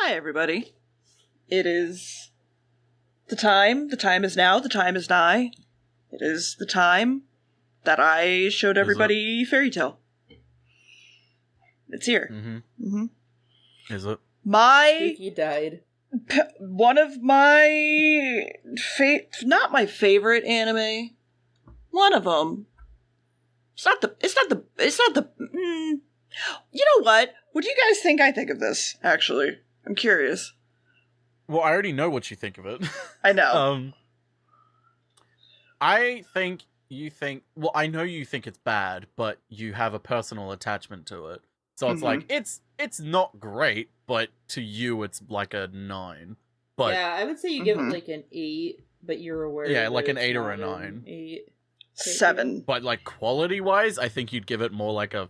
Hi, everybody. It is the time. The time is now. The time is nigh. It is the time that I showed everybody Fairy Tale. It's here. Is it? He died. One of my not my favorite anime. One of them. It's not the. You know what? What do you guys think I think of this? Actually, I'm curious. Well, I already know what you think of it. I know. I think you think. Well, I know you think it's bad, but you have a personal attachment to it. So it's like it's not great, but to you it's like a 9. But yeah, I would say you give it like an 8, but you're aware. Yeah, like an it's 8 or a not 9. 8. 7. But like quality wise, I think you'd give it more like a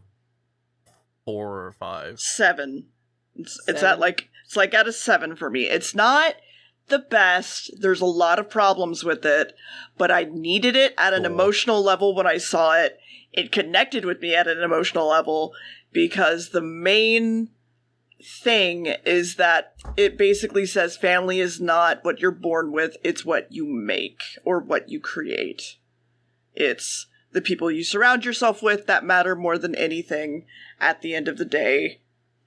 4 or 5. 7. It's at like it's like at a 7 for me. It's not the best. There's a lot of problems with it, but I needed it at an emotional level when I saw it. It connected with me at an emotional level because the main thing is that it basically says family is not what you're born with, it's what you make or what you create. It's the people you surround yourself with that matter more than anything at the end of the day.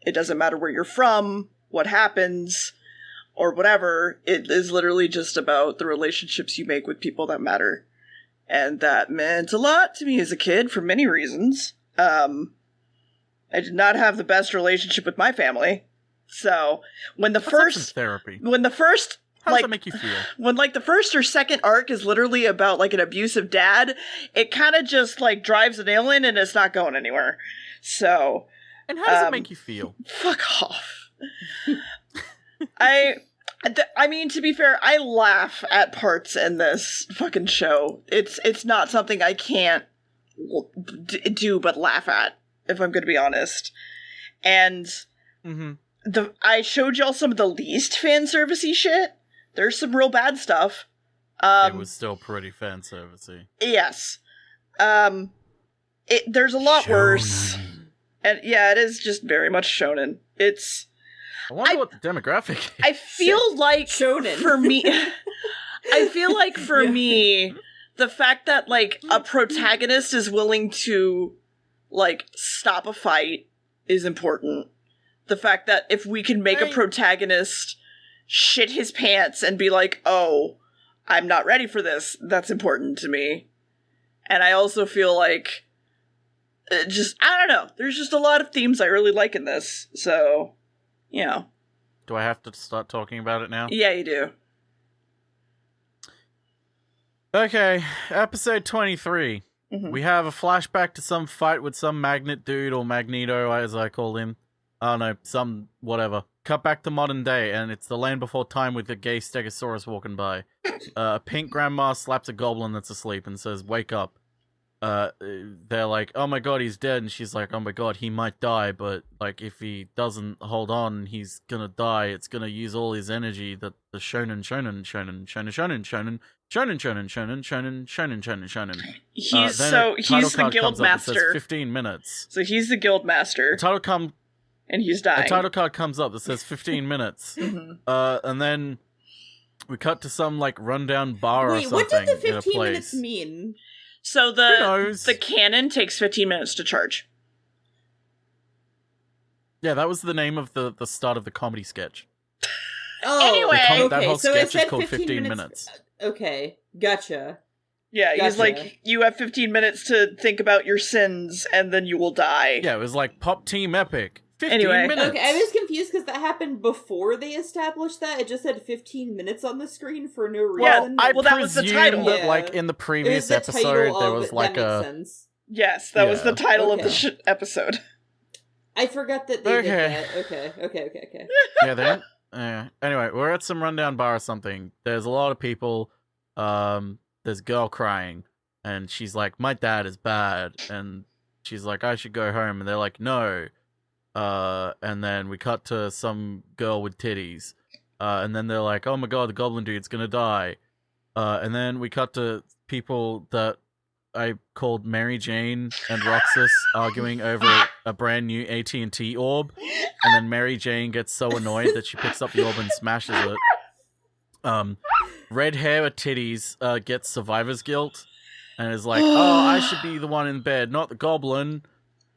It doesn't matter where you're from, what happens, or whatever. It is literally just about the relationships you make with people that matter. And that meant a lot to me as a kid for many reasons. I did not have the best relationship with my family. So when the first therapy. When the first How does that make you feel? When like the first or second arc is literally about like an abusive dad, it kind of just like drives a nail in and it's not going anywhere. So and how does it make you feel? Fuck off. I mean, to be fair, I laugh at parts in this fucking show. It's not something I can't do but laugh at, if I'm going to be honest. And I showed y'all some of the least fan servicey shit. There's some real bad stuff. It was still pretty fan servicey. Yes. There's a lot worse. And yeah, it is just very much shonen. I wonder what the demographic is. I feel like shonen. For me, I feel like for me, the fact that like a protagonist is willing to like stop a fight is important. The fact that if we can make a protagonist shit his pants and be like, oh, I'm not ready for this, that's important to me. And I also feel like I don't know. There's just a lot of themes I really like in this. So, you know. Do I have to start talking about it now? Yeah, you do. Okay, episode 23. We have a flashback to some fight with some magnet dude, or Magneto, as I call him. I don't know, some whatever. Cut back to modern day, and it's the land before time with a gay stegosaurus walking by. A pink grandma slaps a goblin that's asleep and says, wake up. They're like, oh my god, he's dead, and she's like, oh my god, he might die, but like if he doesn't hold on, he's gonna die. It's gonna use all his energy that the shonen. He's the guild master. 15 minutes. So he's the guild master. And he's dying. A title card comes up that says 15 minutes. And then we cut to some like rundown bar or something. Wait, what did the 15 minutes mean? So the cannon takes 15 minutes to charge. Yeah, that was the name of the start of the comedy sketch. Oh, anyway. That whole sketch is called 15 minutes. Okay, gotcha. Yeah, he's like, you have 15 minutes to think about your sins, and then you will die. Yeah, it was like Pop Team Epic. 15 minutes. Okay, I was confused because that happened before they established that. It just had 15 minutes on the screen for no reason. Yeah, that was the title. That, like, in the previous episode, there was like that makes sense. Yes, that was the title of the episode. I forgot that they did that. Okay. Yeah, then. Anyway, we're at some rundown bar or something. There's a lot of people. There's a girl crying, and she's like, my dad is bad, and she's like, I should go home, and they're like, no. And then we cut to some girl with titties, and then they're like, oh my god, the goblin dude's gonna die. And then we cut to people that I called Mary Jane and Roxas arguing over a brand new AT&T orb, and then Mary Jane gets so annoyed that she picks up the orb and smashes it. Red hair with titties gets survivor's guilt and is like, oh, I should be the one in bed, not the goblin.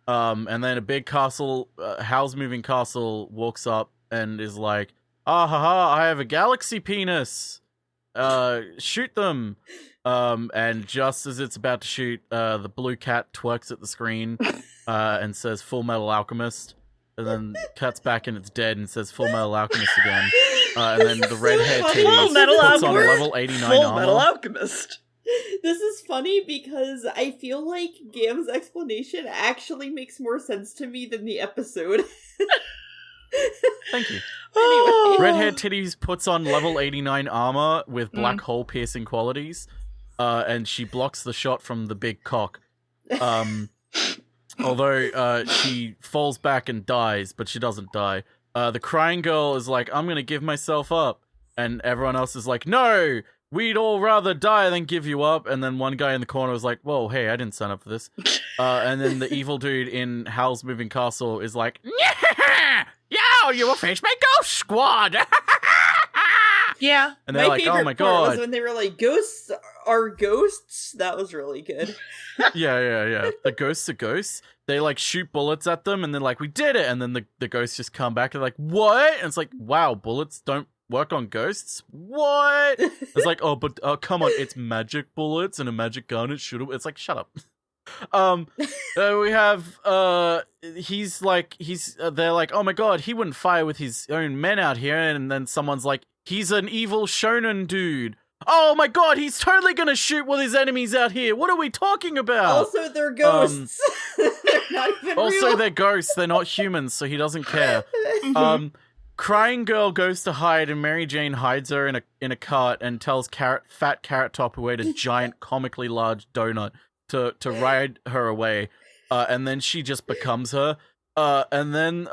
And then a big castle, house moving castle, walks up and is like, ah ha ha, I have a galaxy penis. Shoot them. And just as it's about to shoot, the blue cat twerks at the screen and says Full Metal Alchemist. And then cuts back and it's dead and says Full Metal Alchemist again. And then the red hair titties puts on level 89 Full armor. Metal Alchemist. This is funny because I feel like Gamb's explanation actually makes more sense to me than the episode. Thank you. Anyway. Red-haired titties puts on level 89 armor with black hole piercing qualities, and she blocks the shot from the big cock. Although she falls back and dies, but she doesn't die. The crying girl is like, I'm gonna give myself up, and everyone else is like, no, we'd all rather die than give you up. And then one guy in the corner was like, whoa, hey, I didn't sign up for this. And then the evil dude in Howl's Moving Castle is like, yo, you will face my ghost squad. Yeah. And they're like, oh my god. Was when they were like, ghosts are ghosts. That was really good. Yeah. The ghosts are ghosts. They like shoot bullets at them and they're like, we did it. And then the ghosts just come back and like, what? And it's like, wow, bullets don't work on ghosts? What? It's like, but come on, it's magic bullets and a magic gun. It should have. It's like, shut up. We have they're like, oh my god, he wouldn't fire with his own men out here. And then someone's like, he's an evil shonen dude. Oh my god, he's totally gonna shoot with his enemies out here. What are we talking about? Also, they're ghosts. They're not even also, real. they're ghosts. They're not humans, so he doesn't care. Crying girl goes to hide, and Mary Jane hides her in a cart and tells Fat Carrot Top who ate a giant, comically large donut to ride her away. And then she just becomes her. And then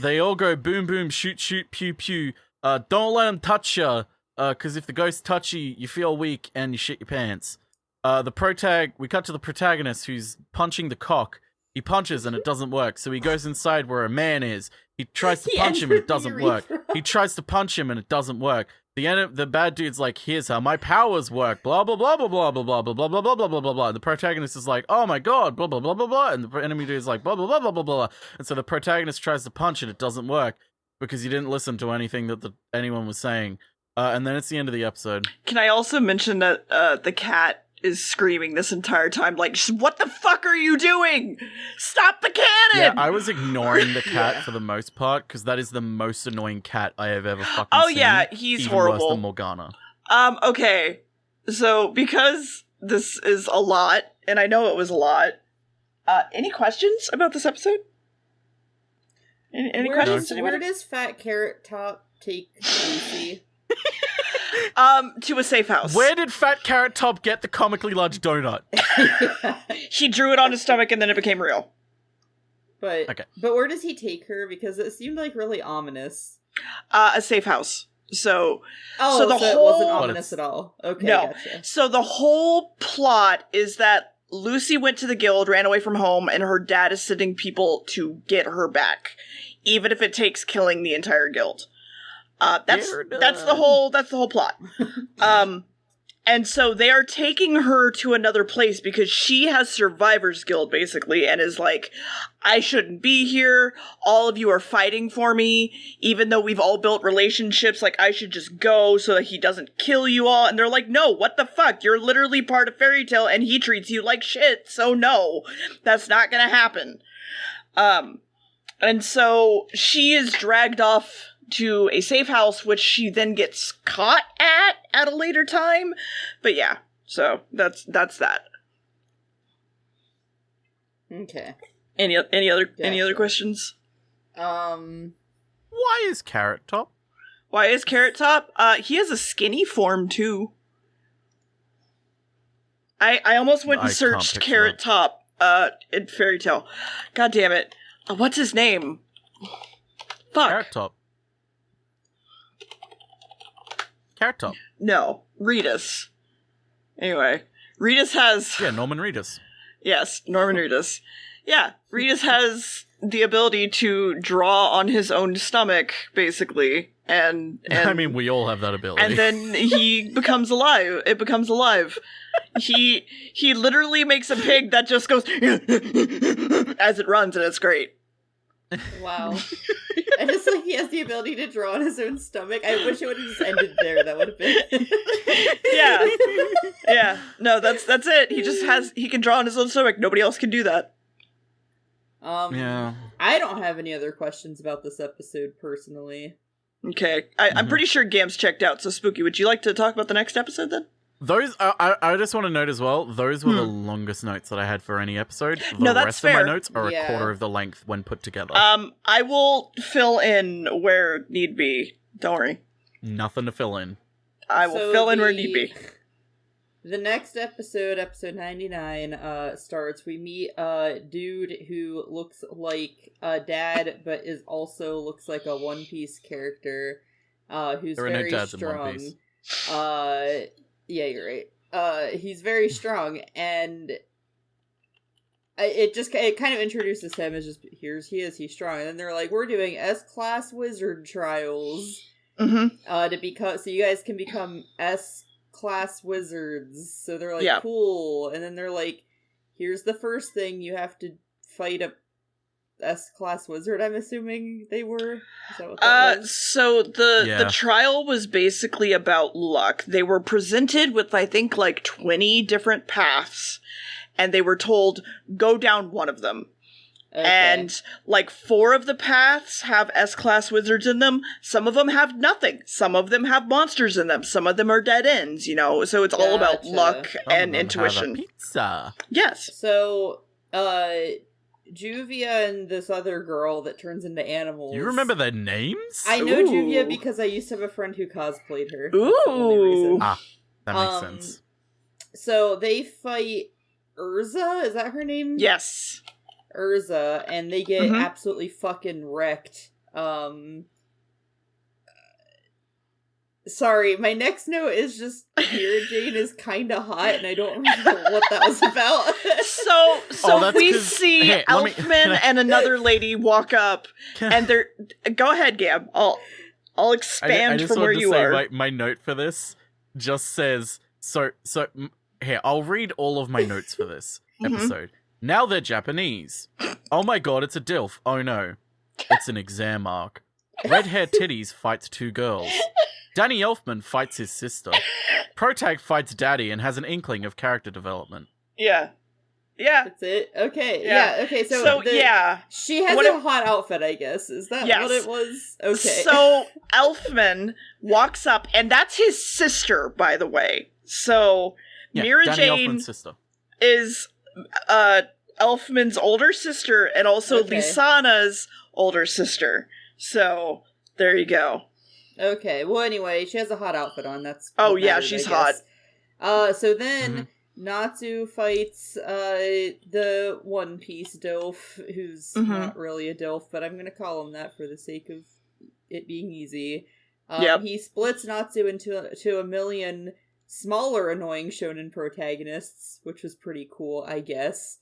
they all go boom, boom, shoot, shoot, pew, pew. Don't let him touch you, because if the ghosts touch you, you feel weak and you shit your pants. We cut to the protagonist who's punching the cock. He punches and it doesn't work, so he goes inside where a man is. He tries to punch him and it doesn't work. He tries to punch him and it doesn't work. The bad dude's like, here's how my powers work, blah blah blah blah blah blah blah blah blah blah blah blah blah blah blah. The protagonist is like, oh my god, blah blah blah blah blah, and the enemy dude is like, blah blah blah blah blah blah. And so the protagonist tries to punch and it doesn't work because he didn't listen to anything that anyone was saying. And then it's the end of the episode. Can I also mention that the cat is screaming this entire time, like, what the fuck are you doing? Stop the cannon! Yeah, I was ignoring the cat for the most part, because that is the most annoying cat I have ever fucking seen. Oh yeah, he's even horrible. Worse than Morgana. Okay. So, because this is a lot, and I know it was a lot, any questions about this episode? Any questions? Where does Fat Carrot Top take Lucy? To a safe house. Where did Fat Carrot Top get the comically large donut? He drew it on his stomach and then it became real. But where does he take her? Because it seemed like really ominous. A safe house. So it wasn't ominous at all. Okay, no. Gotcha. So the whole plot is that Lucy went to the guild, ran away from home, and her dad is sending people to get her back, even if it takes killing the entire guild. That's the whole plot. And so they are taking her to another place because she has Survivor's Guild, basically, and is like, I shouldn't be here. All of you are fighting for me, even though we've all built relationships. Like, I should just go so that he doesn't kill you all. And they're like, no, what the fuck? You're literally part of Fairy Tail, and he treats you like shit. So no, that's not gonna happen. And so she is dragged off to a safe house, which she then gets caught at a later time. But yeah, so that's that. Okay. Any other questions? Why is Carrot Top? Why is Carrot Top? He has a skinny form too. I almost went and searched Carrot Top in Fairy Tail. God damn it. What's his name? Fuck. Carrot Top. Carrot Top. No, Reedus. Anyway, Reedus has... Yeah, Norman Reedus. Yes, Norman Reedus. Yeah, Ritas has the ability to draw on his own stomach, basically, and I mean, we all have that ability. and then he becomes alive. It becomes alive. He literally makes a pig that just goes as it runs, and it's great. Wow. I just like he has the ability to draw on his own stomach. I wish it would have just ended there. That would have been Yeah. No, that's it. He can draw on his own stomach. Nobody else can do that. Yeah. I don't have any other questions about this episode personally. Okay. I'm pretty sure Gamb's checked out, so Spooky, would you like to talk about the next episode then? Those, I just want to note as well, those were the longest notes that I had for any episode. The that's rest fair. of my notes are a quarter of the length when put together. I will fill in where need be. Don't worry. Nothing to fill in. I will fill in where need be. The next episode, episode 99, starts. We meet a dude who looks like a dad, but also looks like a One Piece character, who's There are no very dads in One strong. Piece. Yeah, you're right. He's very strong, and it kind of introduces him as just, he's strong. And then they're like, we're doing S-class wizard trials, to become, so you guys can become S-class wizards. So they're like, cool. And then they're like, here's the first thing, you have to fight a S-class wizard, I'm assuming they were? Is that what that was? So the trial was basically about luck. They were presented with, I think, like 20 different paths, and they were told, go down one of them. Okay. And, like, 4 of the paths have S-class wizards in them. Some of them have nothing. Some of them have monsters in them. Some of them are dead ends, you know? So it's all about luck and intuition. Pizza. Yes. So, Juvia and this other girl that turns into animals. You remember their names? I know Juvia because I used to have a friend who cosplayed her. Ooh. That makes sense. So they fight Urza, is that her name? Yes. Urza, and they get absolutely fucking wrecked. Sorry, my next note is just Mira Jane is kinda hot, and I don't remember what that was about. So we see Elfman and another lady walk up, and they're... Go ahead, Gab. I'll expand from where you are. Like, my note for this just says... Here, I'll read all of my notes for this episode. Now they're Japanese. Oh my god, it's a DILF. Oh no. It's an exam arc. Red hair titties fights 2 girls. Danny Elfman fights his sister. Protag fights Daddy and has an inkling of character development. Yeah. That's it? Okay. Yeah, okay, so she has a hot outfit, I guess. Is that what it was? Okay. So, Elfman walks up, and that's his sister, by the way. So, Mira Danny Jane Elfman's sister is Elfman's older sister, and also Lisana's older sister. So, there you go. Okay, well anyway, she has a hot outfit on, that's... she's hot. So then, Natsu fights, the One Piece Dilf, who's not really a Dilf, but I'm gonna call him that for the sake of it being easy. He splits Natsu into a million smaller annoying shonen protagonists, which was pretty cool, I guess.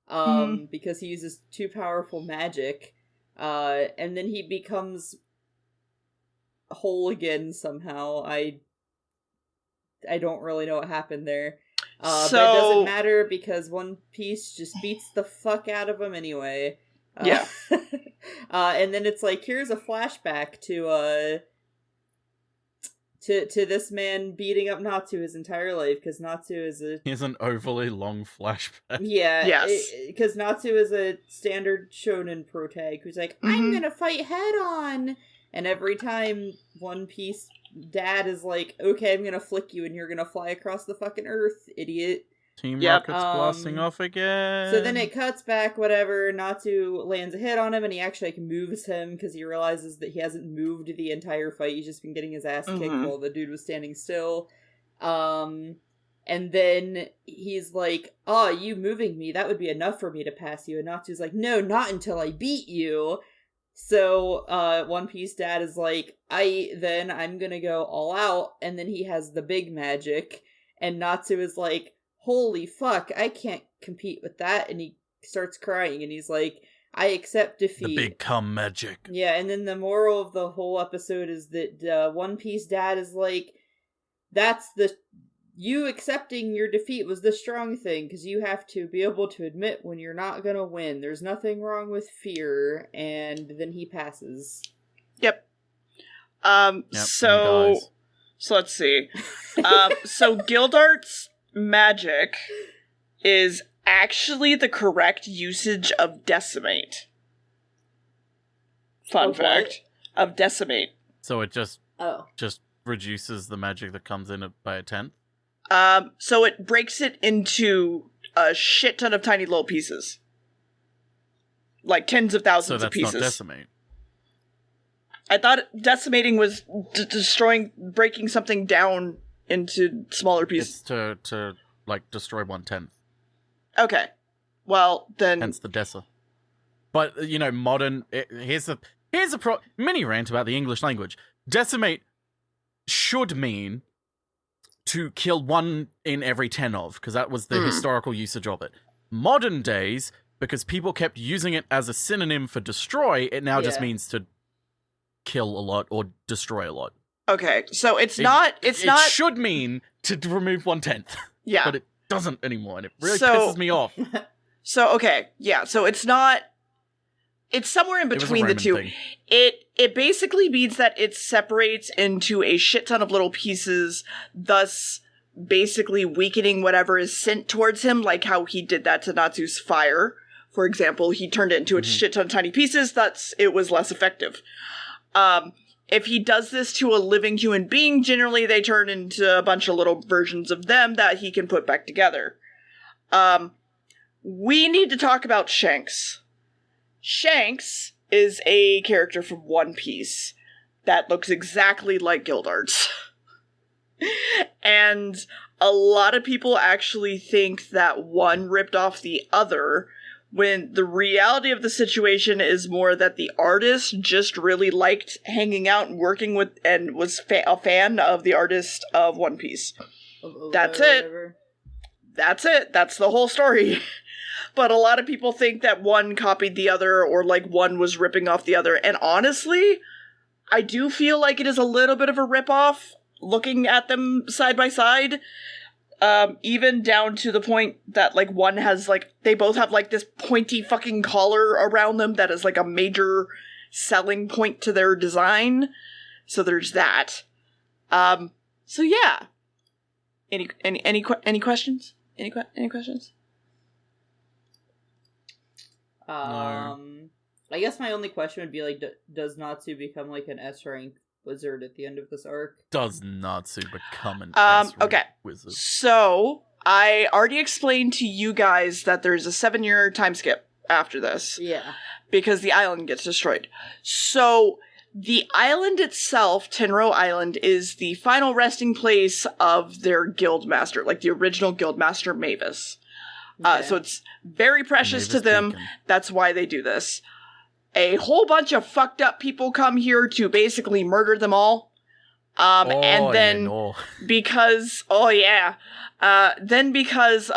Because he uses too powerful magic. And then he becomes whole again somehow. I don't really know what happened there. But it doesn't matter because One Piece just beats the fuck out of him anyway. And then it's like, here's a flashback to this man beating up Natsu his entire life, because Natsu is He has an overly long flashback. Yeah. Yes. Because Natsu is a standard shonen protag who's like, I'm gonna fight head on! And every time One Piece dad is like, okay, I'm gonna flick you and you're gonna fly across the fucking earth, idiot. Team Rocket's blasting off again. So then it cuts back, whatever, Natsu lands a hit on him and he actually moves him because he realizes that he hasn't moved the entire fight, he's just been getting his ass kicked while the dude was standing still. And then he's like, oh, you moving me, that would be enough for me to pass you. And Natsu's like, no, not until I beat you. So, One Piece dad is like, I'm gonna go all out, and then he has the big magic, and Natsu is like, holy fuck, I can't compete with that, and he starts crying, and he's like, I accept defeat. The big cum magic. Yeah, and then the moral of the whole episode is that One Piece dad is like, you accepting your defeat was the strong thing, because you have to be able to admit when you're not gonna win. There's nothing wrong with fear, and then he passes. Yep. So let's see. So Gildart's magic is actually the correct usage of decimate. Fun fact. Of decimate. So it just reduces the magic that comes in by a tenth? So it breaks it into a shit ton of tiny little pieces. Like tens of thousands of pieces. So that's not decimate. I thought decimating was breaking something down into smaller pieces. It's to like, destroy 1/10. Okay. Well, then... Hence the dessa. But, modern... Here's a mini rant about the English language. Decimate should mean to kill 1 in every 10 of, because that was the historical usage of it. Modern days, because people kept using it as a synonym for destroy, it now just means to kill a lot or destroy a lot. Okay, so it should mean to remove 1/10. Yeah. But it doesn't anymore, and it really pisses me off. So, okay, yeah, so it's somewhere in between the two. Thing. It basically means that it separates into a shit ton of little pieces, thus basically weakening whatever is sent towards him, like how he did that to Natsu's fire. For example, he turned it into a shit ton of tiny pieces, thus it was less effective. If he does this to a living human being, generally they turn into a bunch of little versions of them that he can put back together. We need to talk about Shanks. Shanks is a character from One Piece that looks exactly like Gildart's. And a lot of people actually think that one ripped off the other, when the reality of the situation is more that the artist just really liked hanging out and working with, and was a fan of the artist of One Piece. That's it. That's it. That's the whole story. But a lot of people think that one copied the other, or like one was ripping off the other. And honestly, I do feel like it is a little bit of a ripoff, looking at them side by side. Even down to the point that, like, one has, like, they both have, like, this pointy fucking collar around them that is, like, a major selling point to their design. So there's that. So yeah. Any questions? Any questions? I guess my only question would be, like, does Natsu become, like, an S-rank wizard at the end of this arc? Does Natsu become an S-rank wizard? So, I already explained to you guys that there's a 7-year time skip after this. Yeah. Because the island gets destroyed. So, the island itself, Tenro Island, is the final resting place of their guildmaster, like the original guildmaster Mavis. Okay. So it's very precious to them. Beacon. That's why they do this. A whole bunch of fucked up people come here to basically murder them all. And then because of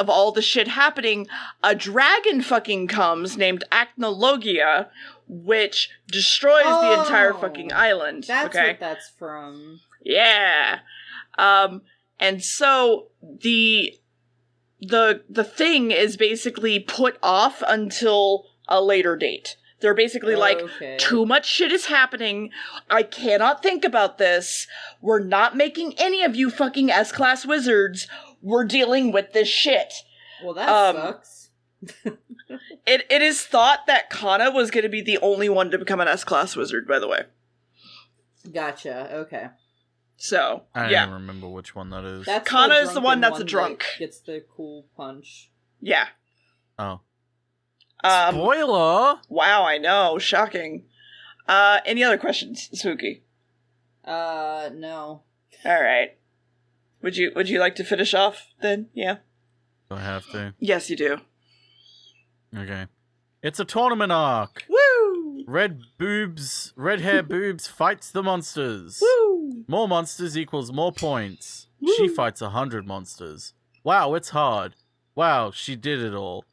all the shit happening, a dragon fucking comes named Acnologia, which destroys the entire fucking island. That's what that's from. Yeah. And so the thing is basically put off until a later date. They're basically too much shit is happening. I cannot think about this. We're not making any of you fucking S-class wizards. We're dealing with this shit. Well, that sucks. It is thought that Kana was going to be the only one to become an S-class wizard, by the way. Gotcha, okay. So, I don't remember which one that is. That's Kana is the one that's a drunk. That gets the cool punch. Yeah. Oh. Spoiler! Wow, I know. Shocking. Any other questions, Spooky? No. Alright. Would you like to finish off, then? Yeah? Do I have to? Yes, you do. Okay. It's a tournament arc! Woo! Red hair boobs fights the monsters. Woo! More monsters equals more points. Woo! She fights 100 monsters. Wow, it's hard. Wow, she did it all.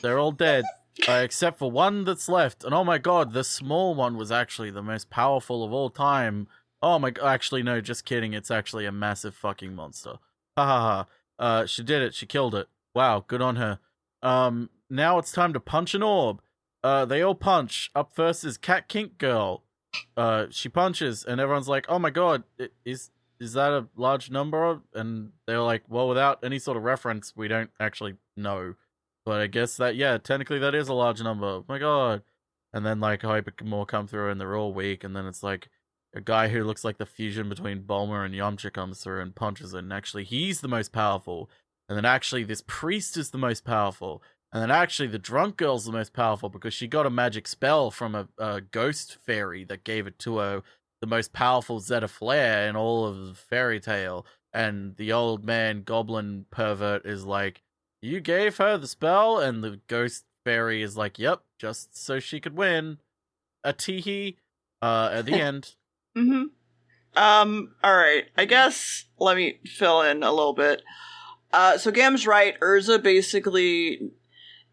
They're all dead. except for one that's left. And oh my god, the small one was actually the most powerful of all time. Oh my god, actually no, just kidding. It's actually a massive fucking monster. Ha ha ha. She did it. She killed it. Wow, good on her. Now it's time to punch an orb. They all punch. Up first is Cat Kink Girl. She punches, and everyone's like, "Oh my god, is that a large number?" And they're like, "Well, without any sort of reference, we don't actually know." But I guess that, yeah, technically that is a large number. Oh my god. And then like more come through, and they're all weak, and then it's like a guy who looks like the fusion between Bulma and Yamcha comes through and punches it, and actually he's the most powerful. And then actually this priest is the most powerful. And then actually the drunk girl's the most powerful because she got a magic spell from a ghost fairy that gave it to her, the most powerful Zeta Flare in all of Fairy Tail. And the old man goblin pervert is like, "You gave her the spell?" And the ghost fairy is like, "Yep, just so she could win." A teehee at the end. Mm-hmm. Alright. I guess let me fill in a little bit. So Gamb's right. Urza basically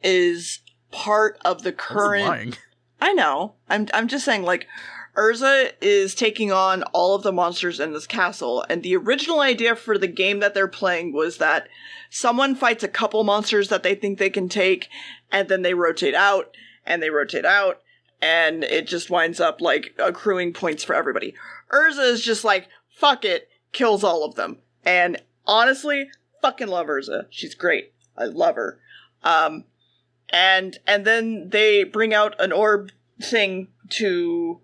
is part of the current... Lying. I know. I'm just saying, like, Urza is taking on all of the monsters in this castle, and the original idea for the game that they're playing was that someone fights a couple monsters that they think they can take, and then they rotate out, and it just winds up, like, accruing points for everybody. Urza is just like, fuck it, kills all of them. And honestly, fucking love Urza. She's great. I love her. And then they bring out an orb thing to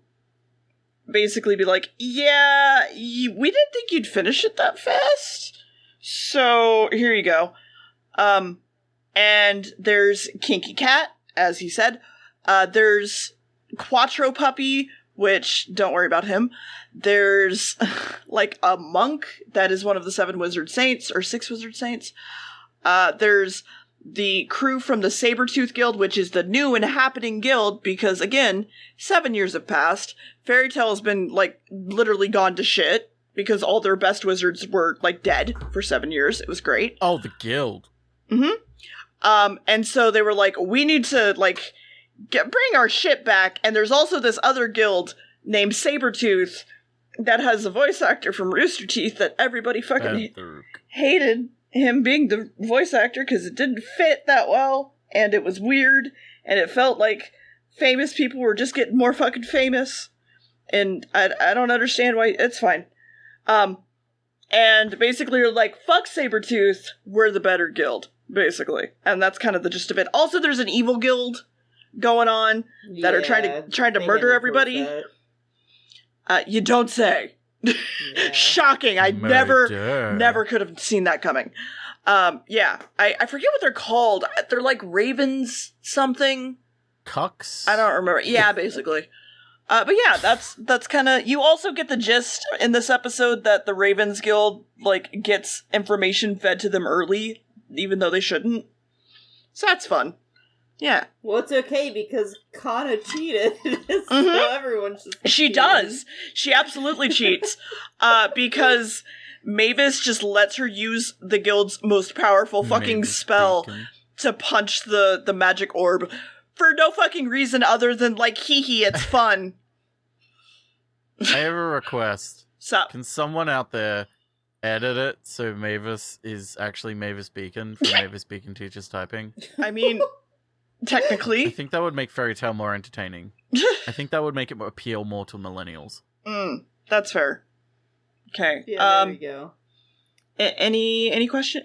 basically be like, yeah, we didn't think you'd finish it that fast. So here you go. And there's Kinky Cat, as he said. There's Quattro Puppy, which, don't worry about him. There's, like, a monk that is one of the 7 wizard saints, or 6 wizard saints. There's the crew from the Sabretooth Guild, which is the new and happening guild, because, again, 7 years have passed. Fairy Tail has been, like, literally gone to shit, because all their best wizards were, like, dead for 7 years. It was great. Oh, the guild. Mm-hmm. And so they were like, we need to, like, bring our shit back, and there's also this other guild named Sabretooth that has a voice actor from Rooster Teeth that everybody fucking hated him being the voice actor because it didn't fit that well, and it was weird, and it felt like famous people were just getting more fucking famous, and I don't understand why. It's fine. And basically you're like, fuck Sabretooth, we're the better guild, basically. And that's kind of the gist of it. Also, there's an evil guild going on that are trying to murder everybody. You don't say. Yeah. Shocking. I never could have seen that coming. Yeah. I forget what they're called. They're like ravens something. Cucks? I don't remember. Yeah, basically. But yeah, that's kind of... You also get the gist in this episode that the Ravens Guild, like, gets information fed to them early, even though they shouldn't. So that's fun. Yeah. Well, it's okay because Kana cheated, so everyone's just She does. She absolutely cheats. Because Mavis just lets her use the guild's most powerful fucking Mavis spell Beacon. to punch the magic orb for no fucking reason other than, like, hee, it's fun. I have a request. Sup? Can someone out there edit it so Mavis is actually Mavis Beacon for Mavis Beacon Teachers Typing? I mean... Technically. I think that would make Fairy Tail more entertaining. I think that would make it appeal more to millennials. That's fair. Okay. Yeah, there we go. Any questions?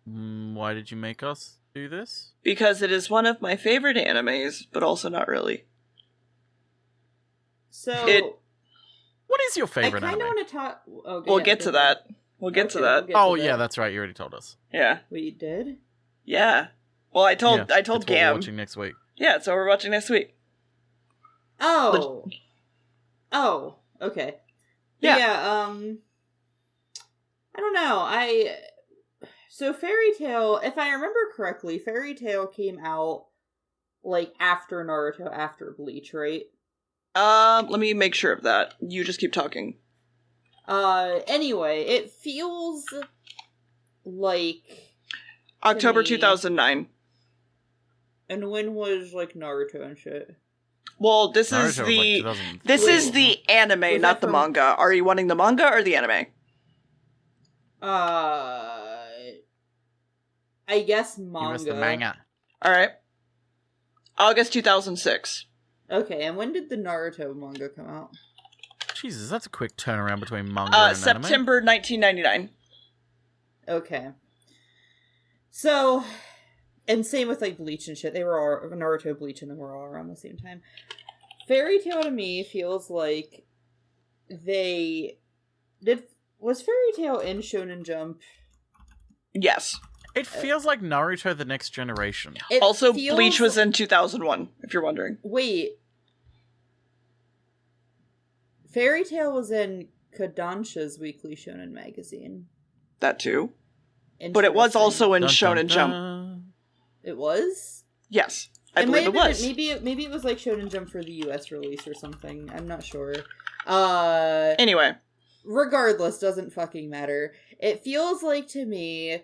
Why did you make us do this? Because it is one of my favorite animes, but also not really. So... What is your favorite anime? I kind of want to talk... Okay, we'll get to that. We'll get to that. Yeah, that's right. You already told us. Yeah. We did? Yeah. Well, I told that's Gamb. What we're watching next week. Yeah, so we're watching next week. Oh, okay. Yeah. I don't know. So Fairy Tail, if I remember correctly, Fairy Tail came out, like, after Naruto, after Bleach, right? Let me make sure of that. You just keep talking. Anyway, it feels like... October 2009. And when was, like, Naruto and shit? Well, this Naruto is was, the like, 2004. this is the anime, Was not that the from- manga. Are you wanting the manga or the anime? I guess Give manga. us the manga. All right. August 2006. Okay, and when did the Naruto manga come out? Jesus, that's a quick turnaround between manga and anime. September 1999. Okay. So, and same with, like, Bleach and shit. They were all, Naruto, Bleach, and them were all around the same time. Fairy Tail to me feels like was Fairy Tail in Shonen Jump? Yes. It feels like Naruto the Next Generation. It Also, feels- Bleach was in 2001, if you're wondering. Wait. Fairy Tail was in Kodansha's weekly shonen magazine. That too. But it was also in Dun, Shonen dun, Jump. dun. It was? Yes. I It believe might it have was. been- maybe it was like Shonen Jump for the US release or something. I'm not sure. Anyway. Regardless, doesn't fucking matter. It feels like to me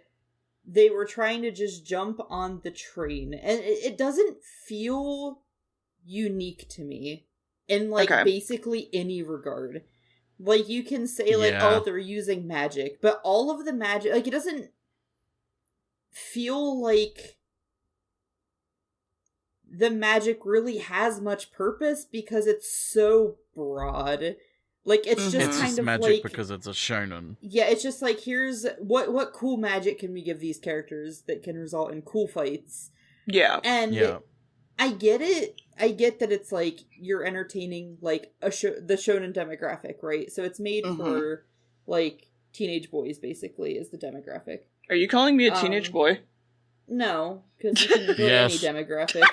they were trying to just jump on the train, and it doesn't feel unique to me in, like, Okay. basically any regard. Like, you can say, like, Yeah. oh, they're using magic, but all of the magic, like, it doesn't feel like the magic really has much purpose because it's so broad. Like, it's just It's kind just of magic like, because it's a shonen. yeah, it's just like, here's what cool magic can we give these characters that can result in cool fights. Yeah. And Yeah. I get it. I get that it's like you're entertaining, like, the shonen demographic, right? So it's made for, like, teenage boys, basically, is the demographic. Are you calling me a teenage boy? No, because you can go Yes. any demographic.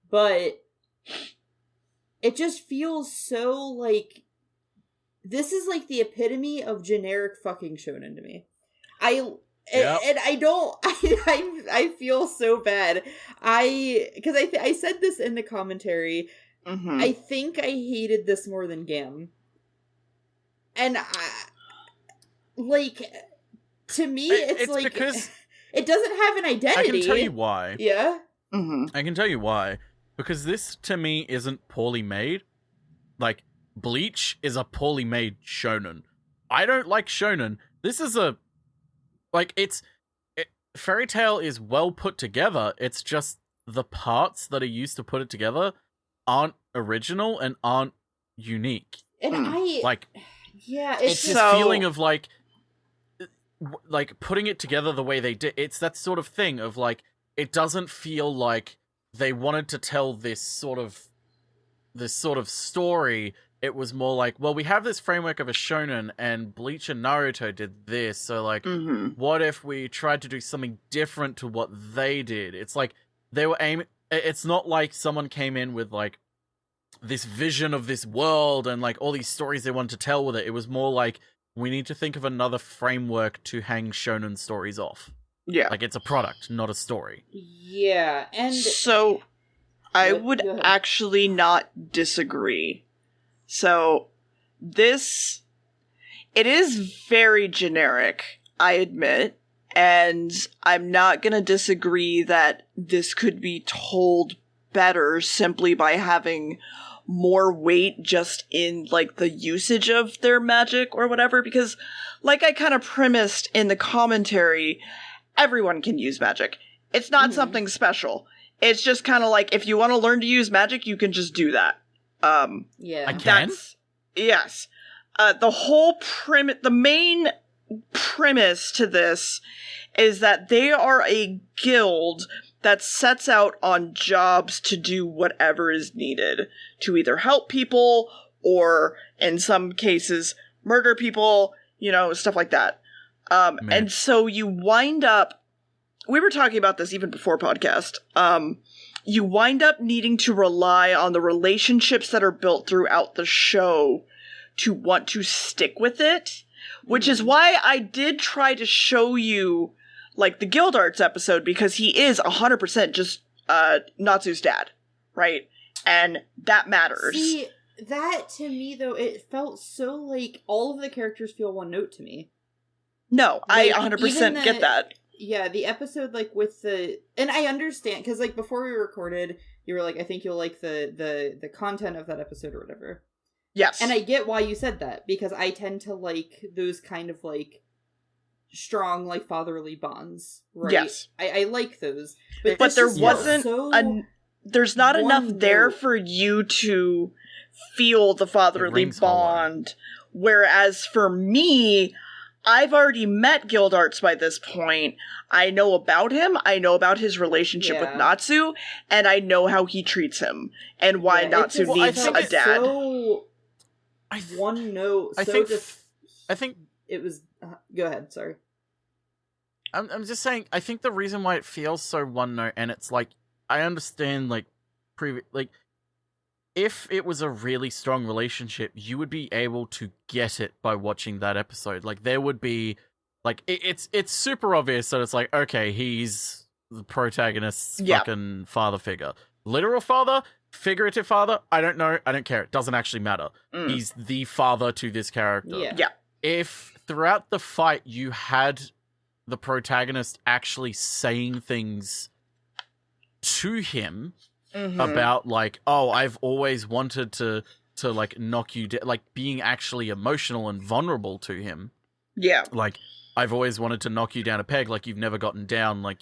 But it just feels so, like, this is, like, the epitome of generic fucking shonen to me. Yep. And I don't, I feel so bad. Because I said this in the commentary, Mm-hmm. I think I hated this more than Gamb. And like, to me, it's like, because it doesn't have an identity. I can tell you why. Yeah? Mm-hmm. I can tell you why. Because this, to me, isn't poorly made. Like, Bleach is a poorly made shonen. I don't like shonen. This is Fairy Tail is well put together. It's just the parts that are used to put it together aren't original and aren't unique. And yeah, It's this feeling of, like putting it together the way they did. It's that sort of thing of, like, it doesn't feel like they wanted to tell this sort of story. It was more like, well, we have this framework of a shonen, and Bleach and Naruto did this, so, like, what if we tried to do something different to what they did? It's like, they were aiming... It's not like someone came in with, like, this vision of this world and, like, all these stories they wanted to tell with it. It was more like, we need to think of another framework to hang shonen stories off. Yeah. Like, it's a product, not a story. Yeah, and... So, I Go would ahead. actually not disagree. So, it is very generic, I admit, and I'm not gonna disagree that this could be told better simply by having more weight just in, like, the usage of their magic or whatever, because, like I kind of premised in the commentary, everyone can use magic. It's not something special. It's just kind of like, if you want to learn to use magic, you can just do that. Yeah. I can? Yes. The main premise to this is that they are a guild that sets out on jobs to do whatever is needed to either help people or, in some cases, murder people, stuff like that. And so you wind up, we were talking about this even before podcast, you wind up needing to rely on the relationships that are built throughout the show to want to stick with it, which is why I did try to show you, like, the Guild Arts episode, because he is 100% just Natsu's dad, right? And that matters. See, that to me, though, it felt so like all of the characters feel one note to me. No, I Like, 100% get that. the episode, like, with the... And I understand, because, like, before we recorded, you were like, I think you'll like the content of that episode or whatever. Yes. And I get why you said that, because I tend to like those kind of, like, strong, like, fatherly bonds, right? Yes. I like those. But there wasn't... there's not enough there for you to feel the fatherly bond. Whereas for me... I've already met Gildarts by this point. I know about him. I know about his relationship with Natsu, and I know how he treats him, and why Natsu needs a dad. One note. I think it was. Go ahead. Sorry. I'm just saying. I think the reason why it feels so one note, and it's like I understand, like if it was a really strong relationship, you would be able to get it by watching that episode. Like, there would be, like, it's super obvious that it's like, okay, he's the protagonist's fucking father figure. Literal father, figurative father, I don't know, I don't care. It doesn't actually matter. He's the father to this character. Yeah. If throughout the fight you had the protagonist actually saying things to him, about, like, oh, I've always wanted to like, knock you down, like, being actually emotional and vulnerable to him. Yeah. Like, I've always wanted to knock you down a peg, like, you've never gotten down, like,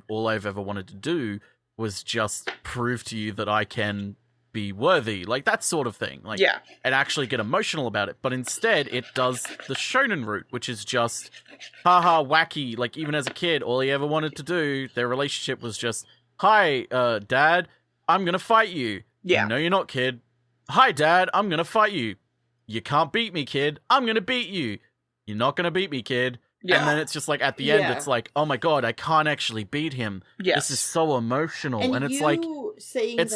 all I've ever wanted to do was just prove to you that I can be worthy, like, that sort of thing. Like, and actually get emotional about it. But instead, it does the shonen route, which is just, haha, wacky. Like, even as a kid, all he ever wanted to do, their relationship was just, hi, Dad, I'm gonna fight you. Yeah. No, you're not, kid. Hi, Dad, I'm gonna fight you. You can't beat me, kid. I'm gonna beat you. You're not gonna beat me, kid. Yeah. And then it's just like, at the end, it's like, oh my god, I can't actually beat him. Yes. This is so emotional. And it's like,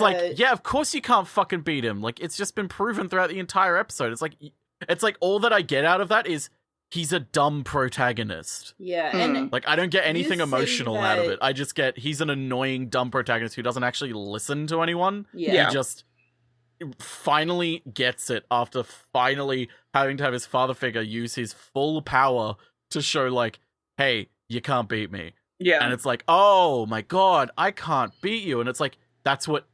like, yeah, of course you can't fucking beat him. Like, it's just been proven throughout the entire episode. It's like all that I get out of that is, he's a dumb protagonist. Yeah, and like, I don't get anything emotional out of it. I just get, he's an annoying, dumb protagonist who doesn't actually listen to anyone. Yeah. He just finally gets it after finally having to have his father figure use his full power to show, like, hey, you can't beat me. Yeah. And it's like, oh my god, I can't beat you. And it's like, that's what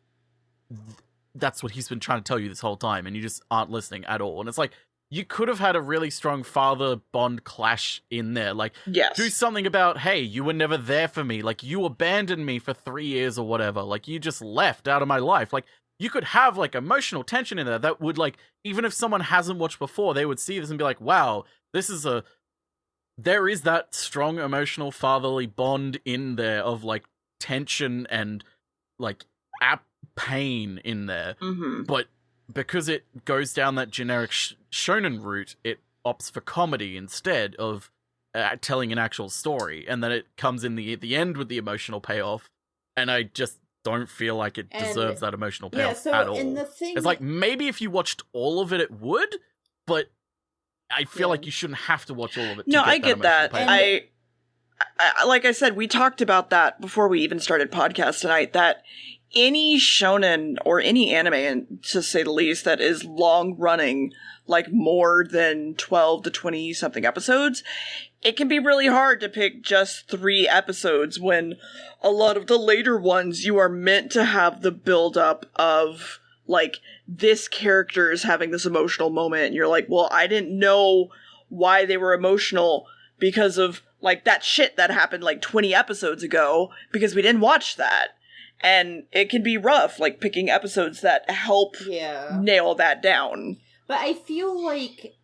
he's been trying to tell you this whole time, and you just aren't listening at all. And it's like, you could have had a really strong father-bond clash in there. Like, do something about, hey, you were never there for me. Like, you abandoned me for 3 years or whatever. Like, you just left out of my life. Like, you could have, like, emotional tension in there that would, like, even if someone hasn't watched before, they would see this and be like, wow, there is that strong emotional fatherly bond in there of, like, tension and, like, pain in there. But because it goes down that generic shonen route, it opts for comedy instead of telling an actual story, and then it comes in at the end with the emotional payoff, and I just don't feel like it deserves that emotional payoff at all. It's like, maybe if you watched all of it, it would, but I feel like you shouldn't have to watch all of it. No, I get that. I like I said, we talked about that before we even started podcast tonight, that any shonen or any anime, to say the least, that is long running, like more than 12 to 20 something episodes, it can be really hard to pick just 3 episodes when a lot of the later ones you are meant to have the build up of, like, this character is having this emotional moment, and you're like, well, I didn't know why they were emotional because of, like, that shit that happened like 20 episodes ago, because we didn't watch that. And it can be rough, like, picking episodes that help nail that down. But I feel like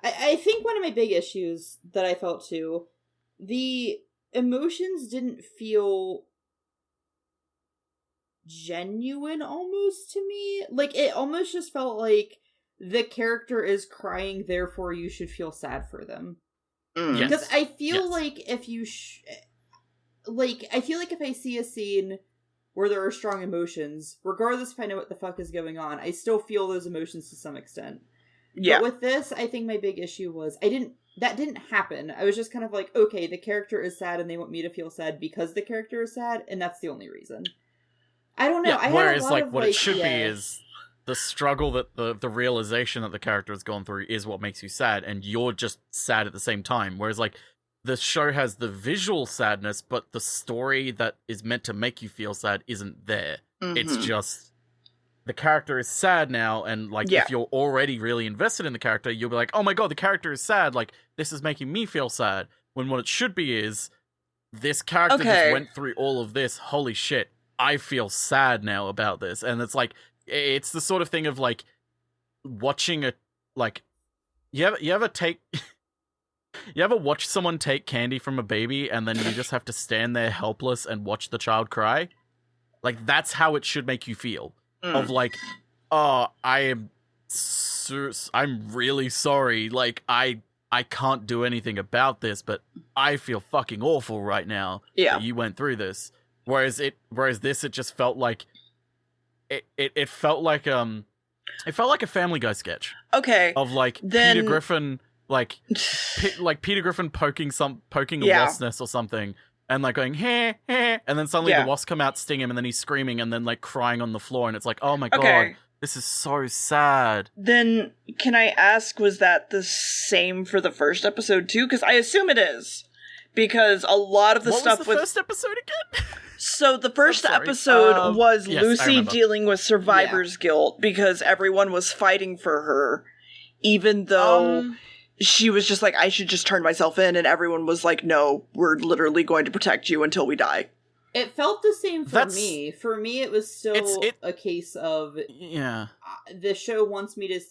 I think one of my big issues that I felt too, the emotions didn't feel genuine almost to me. Like, it almost just felt like the character is crying, therefore you should feel sad for them. Because I feel like if you... I feel like if I see a scene where there are strong emotions, regardless if I know what the fuck is going on, I still feel those emotions to some extent. Yeah. But with this, I think my big issue was, that didn't happen. I was just kind of like, okay, the character is sad and they want me to feel sad because the character is sad, and that's the only reason. I don't know. Yeah, whereas, like, what it should be is the struggle that the realization that the character has gone through is what makes you sad, and you're just sad at the same time. Whereas, like, the show has the visual sadness, but the story that is meant to make you feel sad isn't there. It's just the character is sad now, and like if you're already really invested in the character, you'll be like, oh my god, the character is sad, like this is making me feel sad. When what it should be is this character just went through all of this, holy shit, I feel sad now about this. And it's like, it's the sort of thing of like watching a, like, you ever take you ever watch someone take candy from a baby and then you just have to stand there helpless and watch the child cry? Like, that's how it should make you feel. Of like, oh, I'm really sorry. Like, I can't do anything about this, but I feel fucking awful right now that you went through this. Whereas this, it just felt like it felt like a Family Guy sketch. Okay. Of like Peter Griffin like Peter Griffin poking a wasp nest or something, and like going heh heh, and then suddenly the wasp come out, sting him, and then he's screaming and then like crying on the floor, and it's like, oh my god, this is so sad. Then can I ask, was that the same for the first episode too? Because I assume it is, because a lot of the stuff was the first episode again? So the first episode was Lucy dealing with survivor's guilt because everyone was fighting for her, even though she was just like, I should just turn myself in, and everyone was like, no, we're literally going to protect you until we die. It felt the same for me. For me, it was still a case of the show wants me to.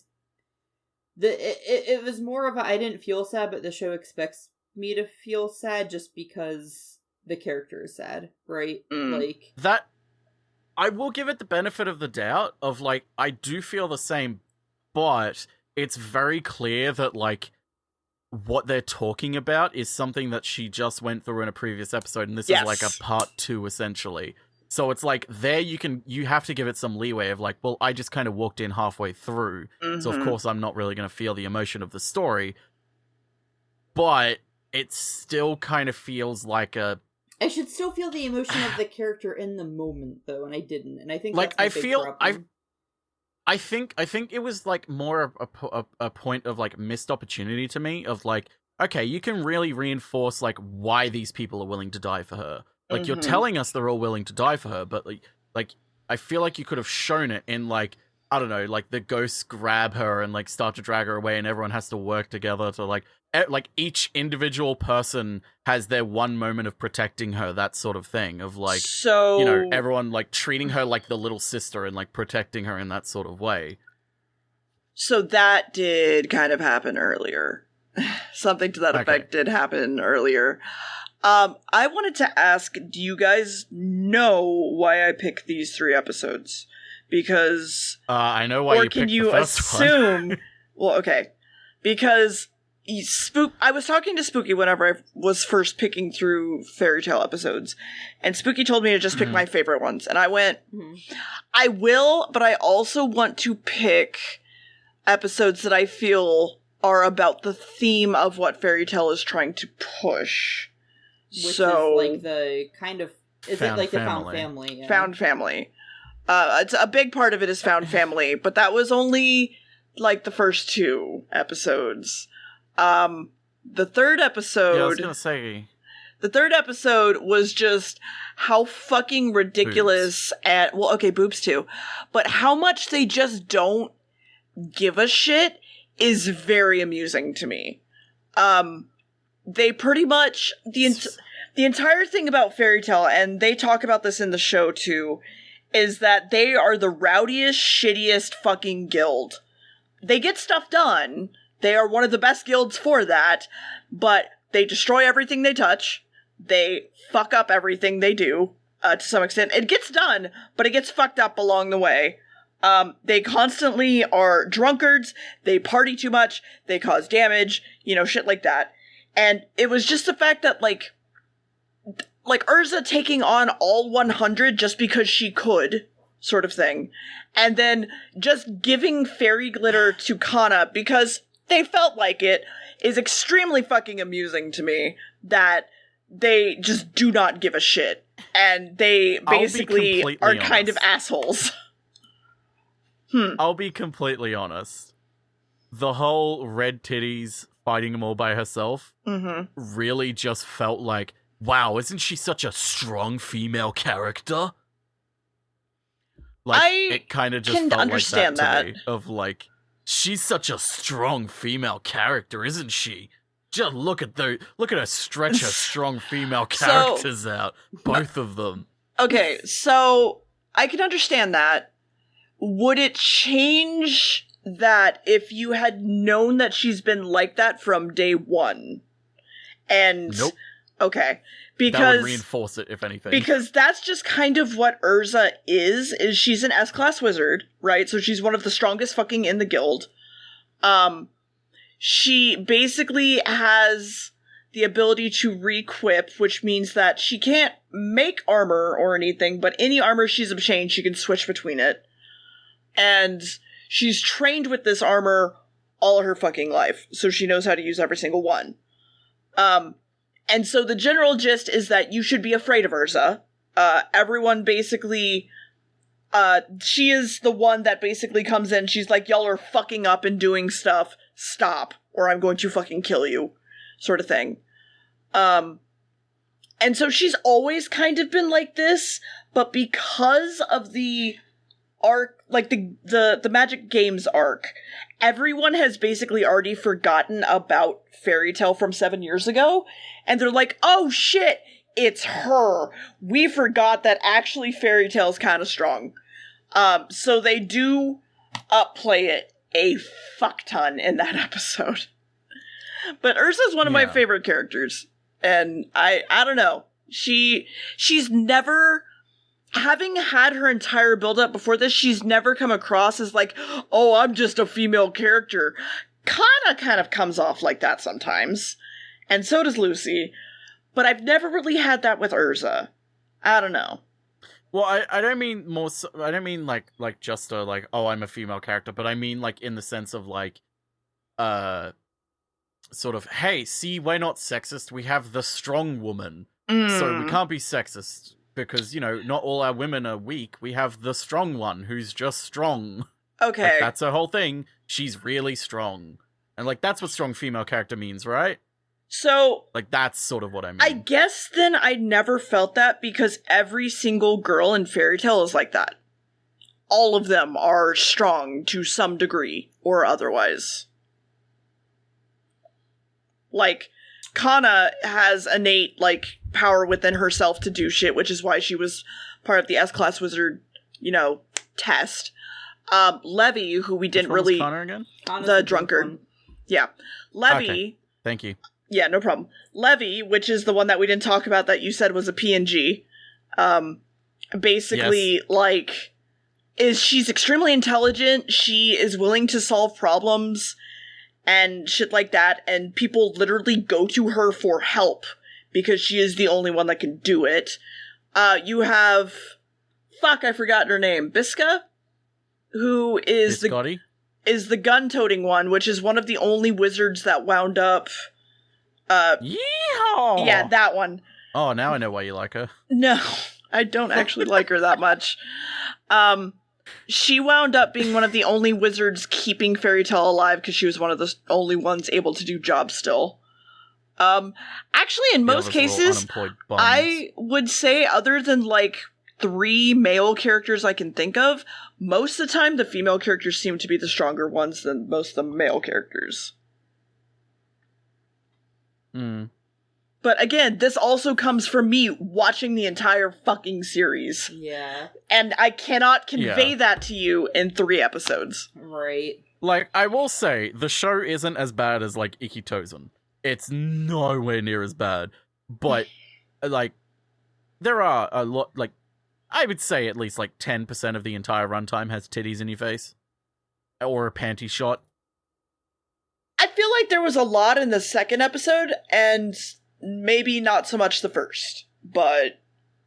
It was more of a, I didn't feel sad, but the show expects me to feel sad just because the character is sad, right? Like that. I will give it the benefit of the doubt of like, I do feel the same, but it's very clear that like what they're talking about is something that she just went through in a previous episode, and this is like a part 2 essentially. So it's like there you have to give it some leeway of like, well, I just kind of walked in halfway through, so of course I'm not really going to feel the emotion of the story, but it still kind of feels like I should still feel the emotion of the character in the moment though, and I didn't, and I think like that's I think it was like more a point of like missed opportunity to me of like, okay, you can really reinforce like why these people are willing to die for her. Like you're telling us they're all willing to die for her, but like I feel like you could have shown it in like, I don't know, like the ghosts grab her and like start to drag her away, and everyone has to work together to like each individual person has their one moment of protecting her, that sort of thing of like, so, you know, everyone like treating her like the little sister and like protecting her in that sort of way. So that did kind of happen earlier. Something to that effect did happen earlier. I wanted to ask, do you guys know why I picked these 3 episodes? Because I know why you picked the first one. Well, okay. Because I was talking to Spooky whenever I was first picking through Fairy Tail episodes, and Spooky told me to just pick my favorite ones, and I went, I will, but I also want to pick episodes that I feel are about the theme of what Fairy Tail is trying to push. Which is like the kind of, is it like the found family? Yeah. Found family. It's a big part of it is found family, but that was only like the first 2 episodes. The third episode... Yeah, I was gonna say... The third episode was just how fucking ridiculous and... Well, okay, boobs too. But how much they just don't give a shit is very amusing to me. They pretty much... The entire thing about Fairy Tail, and they talk about this in the show too, is that they are the rowdiest, shittiest fucking guild. They get stuff done. They are one of the best guilds for that, but they destroy everything they touch. They fuck up everything they do, to some extent. It gets done, but it gets fucked up along the way. They constantly are drunkards, they party too much, they cause damage, you know, shit like that. And it was just the fact that, like Urza taking on all 100 just because she could, sort of thing. And then just giving fairy glitter to Kana because they felt like it, is extremely fucking amusing to me, that they just do not give a shit. And they basically are kind of assholes. I'll be completely honest. The whole red titties fighting them all by herself really just felt like, wow, isn't she such a strong female character? Like, it kind of just felt like that to me. Of like, she's such a strong female character, isn't she? Just look at her stretch her strong female characters out. Both of them. Okay, so I can understand that. Would it change that if you had known that she's been like that from day one? And nope. Okay. Because that would reinforce it, if anything. Because that's just kind of what Urza is she's an S-class wizard, right? So she's one of the strongest fucking in the guild. She basically has the ability to re-equip, which means that she can't make armor or anything, but any armor she's obtained, she can switch between it. And she's trained with this armor all her fucking life, so she knows how to use every single one. And so the general gist is that you should be afraid of Urza. Everyone basically, she is the one that basically comes in, she's like, y'all are fucking up and doing stuff, stop, or I'm going to fucking kill you, sort of thing. And so she's always kind of been like this, but because of the arc, like the Magic Games arc, everyone has basically already forgotten about Fairy Tail from 7 years ago, and they're like, oh shit, it's her. We forgot that actually Fairy Tail's kind of strong. So they do upplay it a fuck ton in that episode. But Ursa's one of my favorite characters, and I don't know. She's never, having had her entire build-up before this, she's never come across as like, oh, I'm just a female character. Kana kind of comes off like that sometimes, and so does Lucy, but I've never really had that with Urza. I don't know. Well, I don't mean more so, I don't mean like just a like, oh, I'm a female character, but I mean like in the sense of like sort of, hey, see, we're not sexist, we have the strong woman. So we can't be sexist because, you know, not all our women are weak. We have the strong one who's just strong. Okay. Like, that's her whole thing. She's really strong. And, like, that's what strong female character means, right? So... like, that's sort of what I mean. I guess then I never felt that because every single girl in Fairy Tail is like that. All of them are strong to some degree or otherwise. Like, Kana has innate, like, power within herself to do shit, which is why she was part of the S-Class Wizard, you know, test. Levy, who we didn't really... Which one was Connor again? The drunkard. Yeah. Levy... Okay. Thank you. Yeah, no problem. Levy, which is the one that we didn't talk about that you said was a PNG, basically, yes. Like, she's extremely intelligent, she is willing to solve problems, and shit like that, and people literally go to her for help, because she is the only one that can do it. You have... fuck, I forgot her name. Bisca? Who is Biscotti? Is the gun-toting one, which is one of the only wizards that wound up... Yeehaw! Yeah, that one. Oh, now I know why you like her. No, I don't actually like her that much. She wound up being one of the only wizards keeping Fairy Tail alive because she was one of the only ones able to do jobs still. Actually, in most cases, I would say other than, like, 3 male characters I can think of, most of the time the female characters seem to be the stronger ones than most of the male characters. But again, this also comes from me watching the entire fucking series. Yeah. And I cannot convey that to you in 3 episodes. Right. Like, I will say, the show isn't as bad as, like, Ikitozen. It's nowhere near as bad. But, like, there are a lot, like, I would say at least, like, 10% of the entire runtime has titties in your face. Or a panty shot. I feel like there was a lot in the second episode, and maybe not so much the first, but...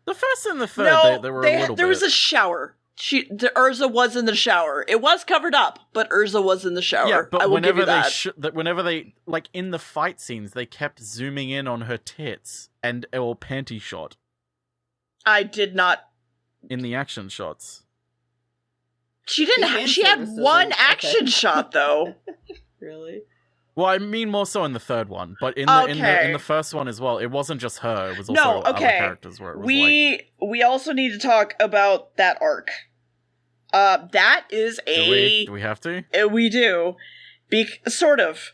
The first and the third, no, they were a little bit... There was a shower. Urza was in the shower. It was covered up, but Urza was in the shower. Yeah, but I will give you that. Whenever they, like, in the fight scenes, they kept zooming in on her tits, or panty shot. I did not... In the action shots. She didn't. She had one action shot though. Really? Well, I mean more so in the third one, but in the first one as well, it wasn't just her. It was also other characters where it was we also need to talk about that arc. That is do we have to? We do. Sort of.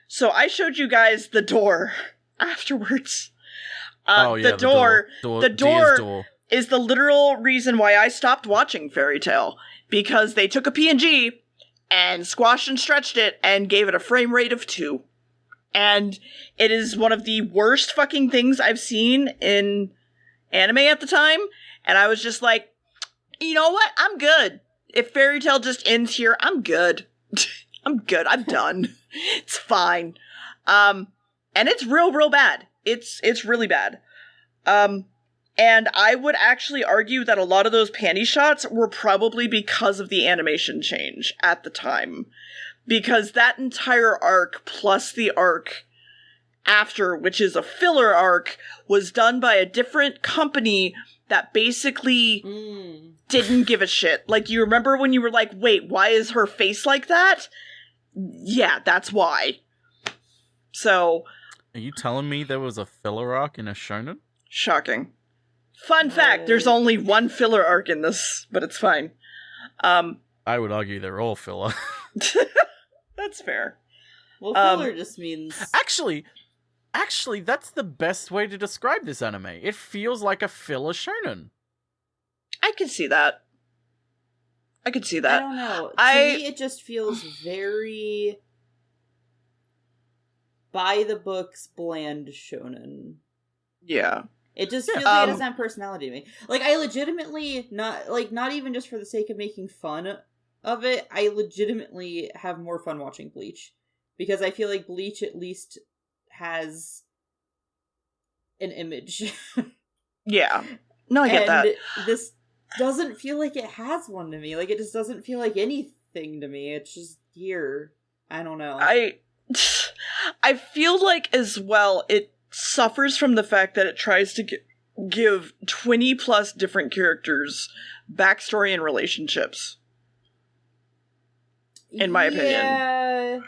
So I showed you guys the door afterwards. The door is the literal reason why I stopped watching Fairy Tail, because they took a PNG and squashed and stretched it and gave it a frame rate of 2. And it is one of the worst fucking things I've seen in anime at the time. And I was just like, you know what? I'm good. If Fairy Tail just ends here, I'm good. I'm good. I'm done. It's fine. And it's real bad. It's really bad. And I would actually argue that a lot of those panty shots were probably because of the animation change at the time. Because that entire arc, plus the arc after, which is a filler arc, was done by a different company that basically didn't give a shit. Like, you remember when you were like, wait, why is her face like that? Yeah, that's why. So... Are you telling me there was a filler arc in a shonen? Shocking. Fun fact, there's only one filler arc in this, but it's fine. I would argue they're all filler. That's fair. Well, filler just means... Actually, that's the best way to describe this anime. It feels like a filler shonen. I can see that. I don't know. To me, it just feels very... by the books, bland shonen. Yeah. It just feels like it doesn't have personality to me. Like, I legitimately, not even just for the sake of making fun of it, I legitimately have more fun watching Bleach. Because I feel like Bleach at least has an image. Yeah. No, I get that. This doesn't feel like it has one to me. Like, it just doesn't feel like anything to me. It's just here. I don't know. I feel like, as well, it suffers from the fact that it tries to give 20 plus different characters backstory and relationships. In my opinion.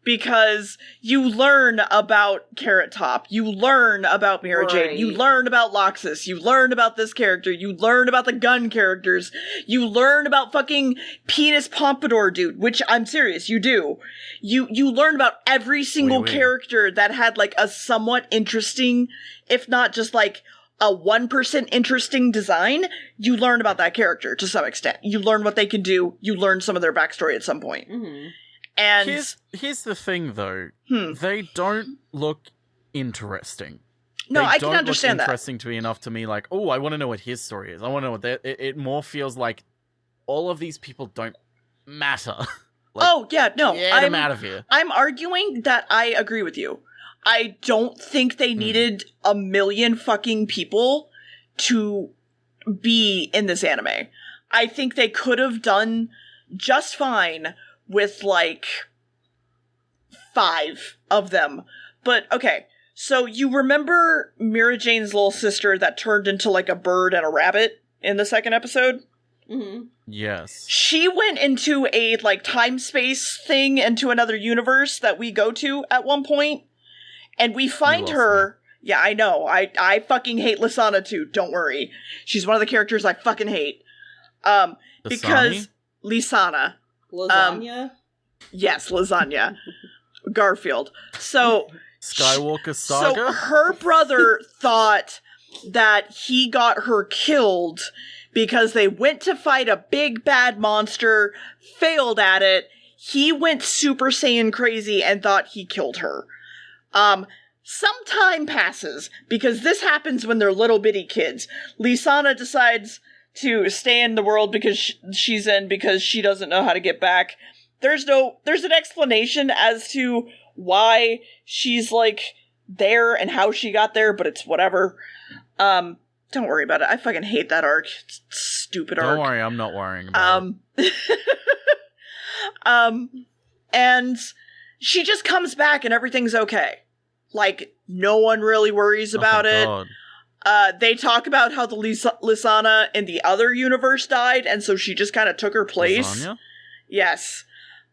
Because you learn about Carrot Top, you learn about Mira Jade, you learn about Loxus, you learn about this character, you learn about the gun characters, you learn about fucking Penis Pompadour dude, which I'm serious, you do. You learn about every single character that had like a somewhat interesting, if not just like a 1% interesting design. You learn about that character to some extent. You learn what they can do, you learn some of their backstory at some point. Mm-hmm. And here's the thing, though. They don't look interesting. No, I can understand that. Interesting to me enough to me, like, oh, I want to know what his story is. I want to know what it more feels like. All of these people don't matter. Like, get them out of here. I'm arguing that I agree with you. I don't think they needed a million fucking people to be in this anime. I think they could have done just fine with, like, 5 of them. But, okay, so you remember Mira Jane's little sister that turned into, like, a bird and a rabbit in the second episode? Mm-hmm. Yes. She went into a, like, time-space thing into another universe that we go to at one point, and we find her... Me. Yeah, I know. I fucking hate Lisana, too. Don't worry. She's one of the characters I fucking hate. Because... Lisana. Lasagna? Yes, lasagna. Garfield. So... Skywalker Saga? So her brother thought that he got her killed because they went to fight a big bad monster, failed at it. He went Super Saiyan crazy and thought he killed her. Some time passes, because this happens when they're little bitty kids. Lisana decides to stay in the world because she's in, because she doesn't know how to get back. There's an explanation as to why she's, like, there and how she got there, but it's whatever. Don't worry about it. I fucking hate that arc. It's a stupid arc. Don't worry, I'm not worrying about it. And she just comes back and everything's okay. Like, no one really worries about it. They talk about how the Lysana in the other universe died, and so she just kind of took her place. Lasagna? Yes.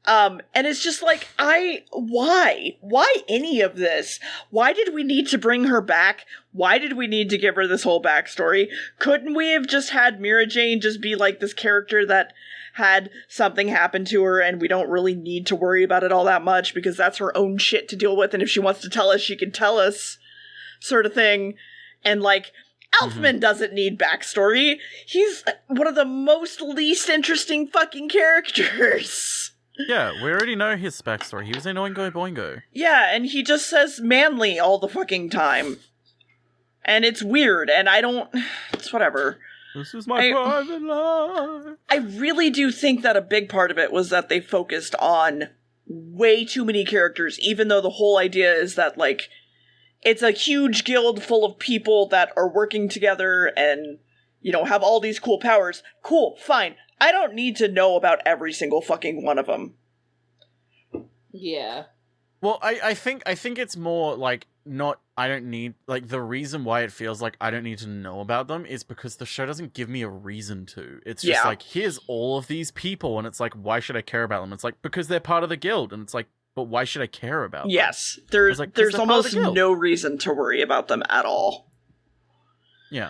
And it's just like, why? Why any of this? Why did we need to bring her back? Why did we need to give her this whole backstory? Couldn't we have just had Mira Jane just be like this character that had something happen to her and we don't really need to worry about it all that much because that's her own shit to deal with, and if she wants to tell us, she can tell us, sort of thing. And like, Elfman doesn't need backstory. He's one of the most least interesting fucking characters. Yeah, we already know his backstory. He was in Oingo Boingo. Yeah, and he just says manly all the fucking time. And it's weird, and it's whatever. This is my private life. I really do think that a big part of it was that they focused on way too many characters, even though the whole idea is that, like, it's a huge guild full of people that are working together and, you know, have all these cool powers. Cool, fine. I don't need to know about every single fucking one of them. Yeah. Well, I think it's more like I don't need, like, the reason why it feels like I don't need to know about them is because the show doesn't give me a reason to. It's just like, here's all of these people, and it's like, why should I care about them? It's like, because they're part of the guild, and it's like, but why should I care about them? Yes, there's almost no reason to worry about them at all. Yeah.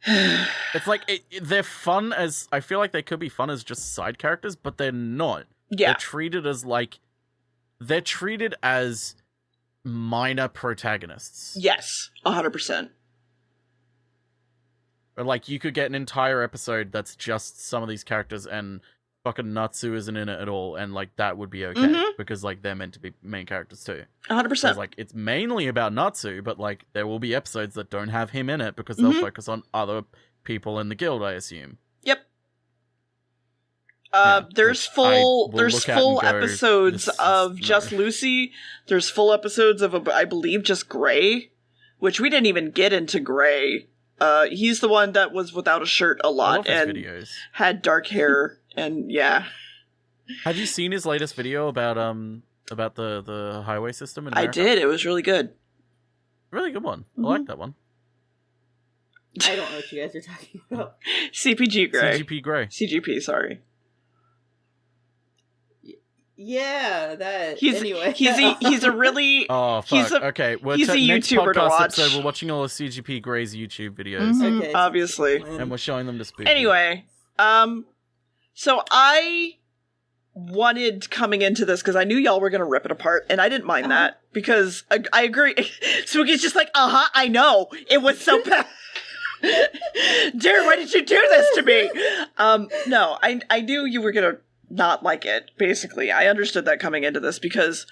It's like, they're fun as, I feel like they could be fun as just side characters, but they're not. Yeah. They're treated as minor protagonists. Yes, 100%. Or like, you could get an entire episode that's just some of these characters and fucking Natsu isn't in it at all, and like, that would be okay, because like, they're meant to be main characters too. 100%. Like, it's mainly about Natsu, but like, there will be episodes that don't have him in it because they'll focus on other people in the guild, I assume. Yep. There's full episodes of just Lucy. There's full episodes of, I believe, just Gray, which we didn't even get into Gray. He's the one that was without a shirt a lot and videos. Had dark hair, and yeah. Have you seen his latest video about the highway system in America? I did. It was really good. Really good one. I like that one. I don't know what you guys are talking about. CPG Gray. CGP Gray. CGP, sorry. Yeah, that. He's a really. Oh fuck! Okay, he's a YouTuber to watch. Episode, we're watching all of CGP Gray's YouTube videos, Okay, obviously, and we're showing them to Spooky. Anyway, so I wanted coming into this because I knew y'all were gonna rip it apart, and I didn't mind that because I agree. Spooky's just like, I know it was so bad. Jared, why did you do this to me? No, I knew you were gonna not like it, basically. I understood that coming into this because,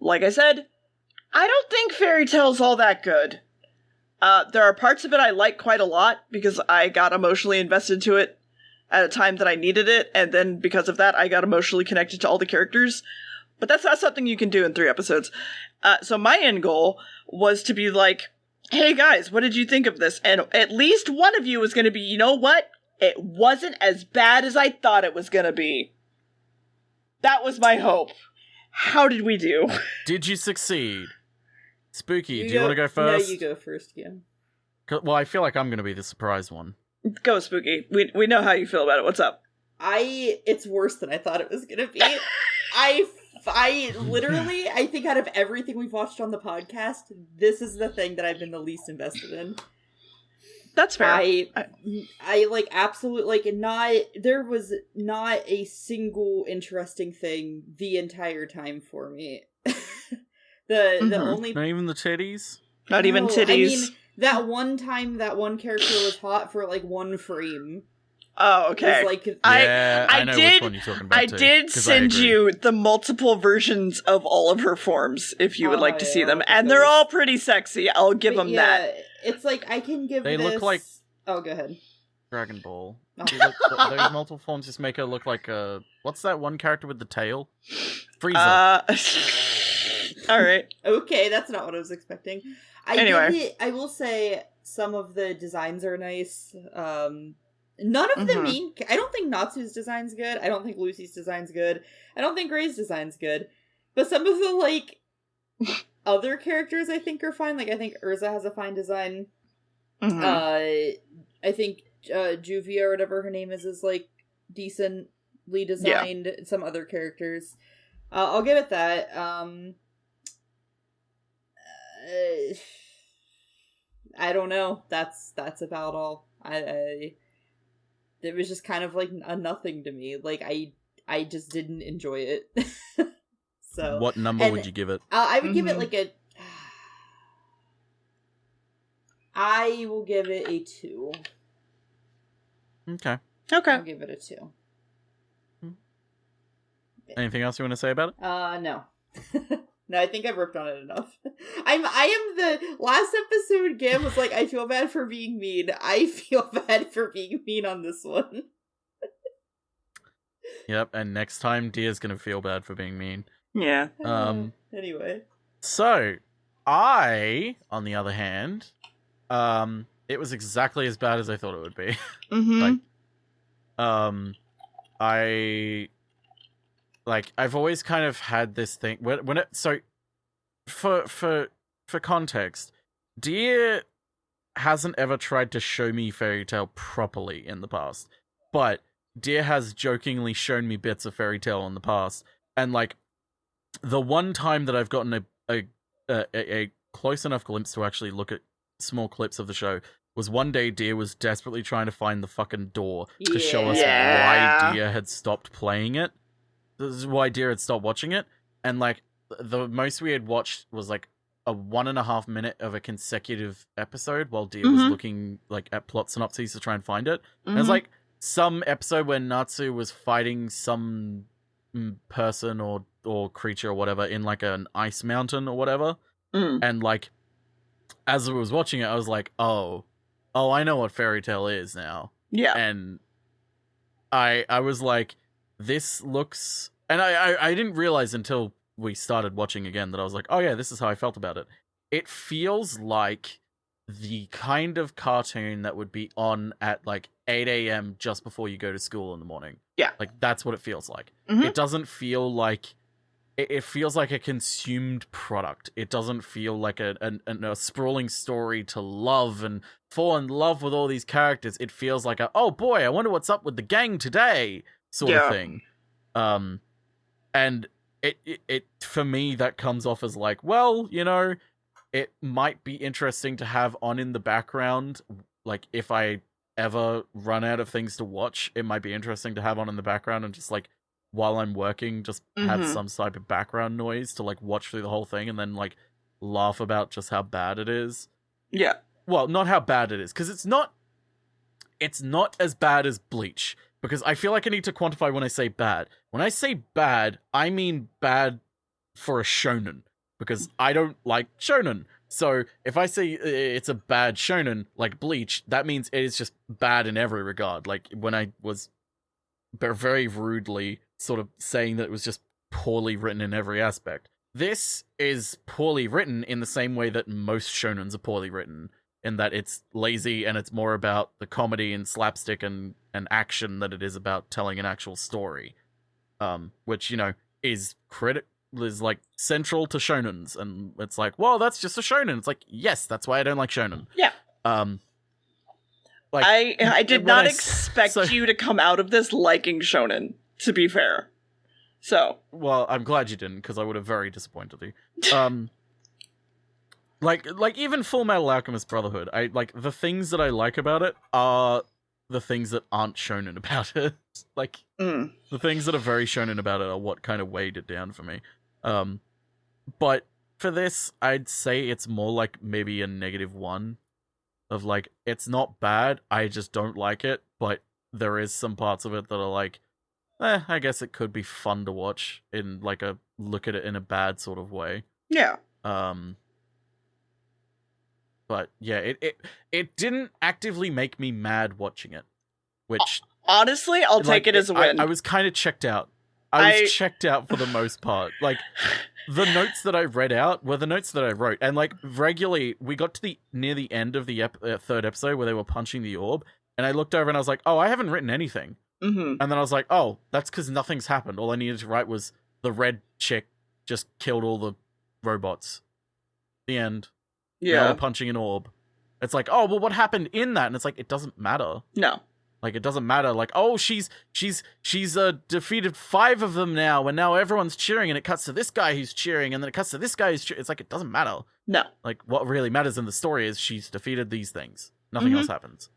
like I said, I don't think Fairy Tail's all that good. There are parts of it I like quite a lot because I got emotionally invested to it at a time that I needed it, and then because of that, I got emotionally connected to all the characters. But that's not something you can do in 3 episodes. So my end goal was to be like, hey guys, what did you think of this? And at least one of you was going to be, you know what? It wasn't as bad as I thought it was going to be. That was my hope. How did we do? Did you succeed? Spooky, do you want to go first? No, you go first, yeah. Well, I feel like I'm going to be the surprise one. Go, Spooky. We know how you feel about it. What's up? It's worse than I thought it was going to be. I literally, I think out of everything we've watched on the podcast, this is the thing that I've been the least invested in. That's fair. I like absolutely there was not a single interesting thing the entire time for me. The only, not even the titties? Not even titties. I mean, that one time that one character was hot for like one frame. Oh, okay. Like, I know which one you're talking about. I did send you the multiple versions of all of her forms if you would like to see them, and they're all pretty sexy. I'll give them that. It's like I can give. They look like. Oh, go ahead. Dragon Ball. Those multiple forms just make her look like a. What's that one character with the tail? Frieza. All right. Okay, that's not what I was expecting. Anyway, I will say some of the designs are nice. None of the mean... I don't think Natsu's design's good. I don't think Lucy's design's good. I don't think Gray's design's good. But some of the, like, other characters I think are fine. Like, I think Urza has a fine design. Mm-hmm. I think Juvia or whatever her name is like decently designed. Yeah. Some other characters, I'll give it that. I don't know. That's about all. It was just kind of like a nothing to me. Like I just didn't enjoy it. So what number would you give it? I would give it like a. I will give it a 2. Okay. I'll give it a 2. Anything else you want to say about it? No. No, I think I've ripped on it enough. I am the last episode. Gamb was like, I feel bad for being mean. I feel bad for being mean on this one. Yep, and next time Dia's gonna feel bad for being mean. Yeah. Anyway. So, I, on the other hand, it was exactly as bad as I thought it would be. Mm-hmm. I've always kind of had this thing for context, Dia hasn't ever tried to show me Fairy Tail properly in the past, but Dia has jokingly shown me bits of Fairy Tail in the past, and like the one time that I've gotten a close enough glimpse to actually look at small clips of the show was one day Dia was desperately trying to find the fucking door to show us why Dia had stopped playing it. This is why Dia had stopped watching it. And like the most we had watched was like a 1.5 minute of a consecutive episode while Dia was looking like at plot synopses to try and find it. And it was like some episode where Natsu was fighting some person or creature or whatever in like an ice mountain or whatever. And like as I was watching it, I was like, oh, I know what Fairy Tail is now. Yeah. And I was like, this looks, and I didn't realize until we started watching again that I was like, oh yeah, this is how I felt about it. It feels like the kind of cartoon that would be on at like 8 a.m. just before you go to school in the morning. Yeah. Like that's what it feels like. It doesn't feel like, it feels like a consumed product. It doesn't feel like a sprawling story to love and fall in love with all these characters. It feels like oh boy, I wonder what's up with the gang today sort of thing. And it for me, that comes off as like, well, you know, it might be interesting to have on in the background. Like if I ever run out of things to watch, it might be interesting to have on in the background and just like, while I'm working, just have some type of background noise to like watch through the whole thing and then like laugh about just how bad it is. Yeah. Well, not how bad it is, because it's not as bad as Bleach, because I feel like I need to quantify when I say bad. When I say bad, I mean bad for a shonen, because I don't like shonen. So if I say it's a bad shonen like Bleach, that means it is just bad in every regard. Like when I was very rudely sort of saying that it was just poorly written in every aspect. This is poorly written in the same way that most shonens are poorly written, in that it's lazy and it's more about the comedy and slapstick and action than it is about telling an actual story. Which, you know, is like central to shonens, and it's like, well, that's just a shonen. It's like, yes, that's why I don't like shonen. Yeah. Like I did not expect you to come out of this liking shonen, to be fair. So, well, I'm glad you didn't, because I would have very disappointed you. Like even Full Metal Alchemist Brotherhood, I like the things that I like about it are the things that aren't shonen about it. Like the things that are very shonen about it are what kind of weighed it down for me. But for this, I'd say it's more like maybe a -1. Of like, it's not bad, I just don't like it, but there is some parts of it that are like, I guess it could be fun to watch in like a look at it in a bad sort of way. Yeah. But yeah, it didn't actively make me mad watching it, which honestly, I'll take it as a win. I was kind of checked out. I was checked out for the most part. Like, the notes that I read out were the notes that I wrote. And, like, regularly, we got to near the end of the third episode where they were punching the orb, and I looked over and I was like, oh, I haven't written anything. And then I was like, oh, that's because nothing's happened. All I needed to write was the red chick just killed all the robots. The end. Yeah. Now we're punching an orb. It's like, oh, well, what happened in that? And it's like, it doesn't matter. No. Like, it doesn't matter. Like, oh, she's defeated 5 of them now, and now everyone's cheering, and it cuts to this guy who's cheering, and then it cuts to this guy who's cheering. It's like, it doesn't matter. No. Like, what really matters in the story is she's defeated these things. Nothing else happens.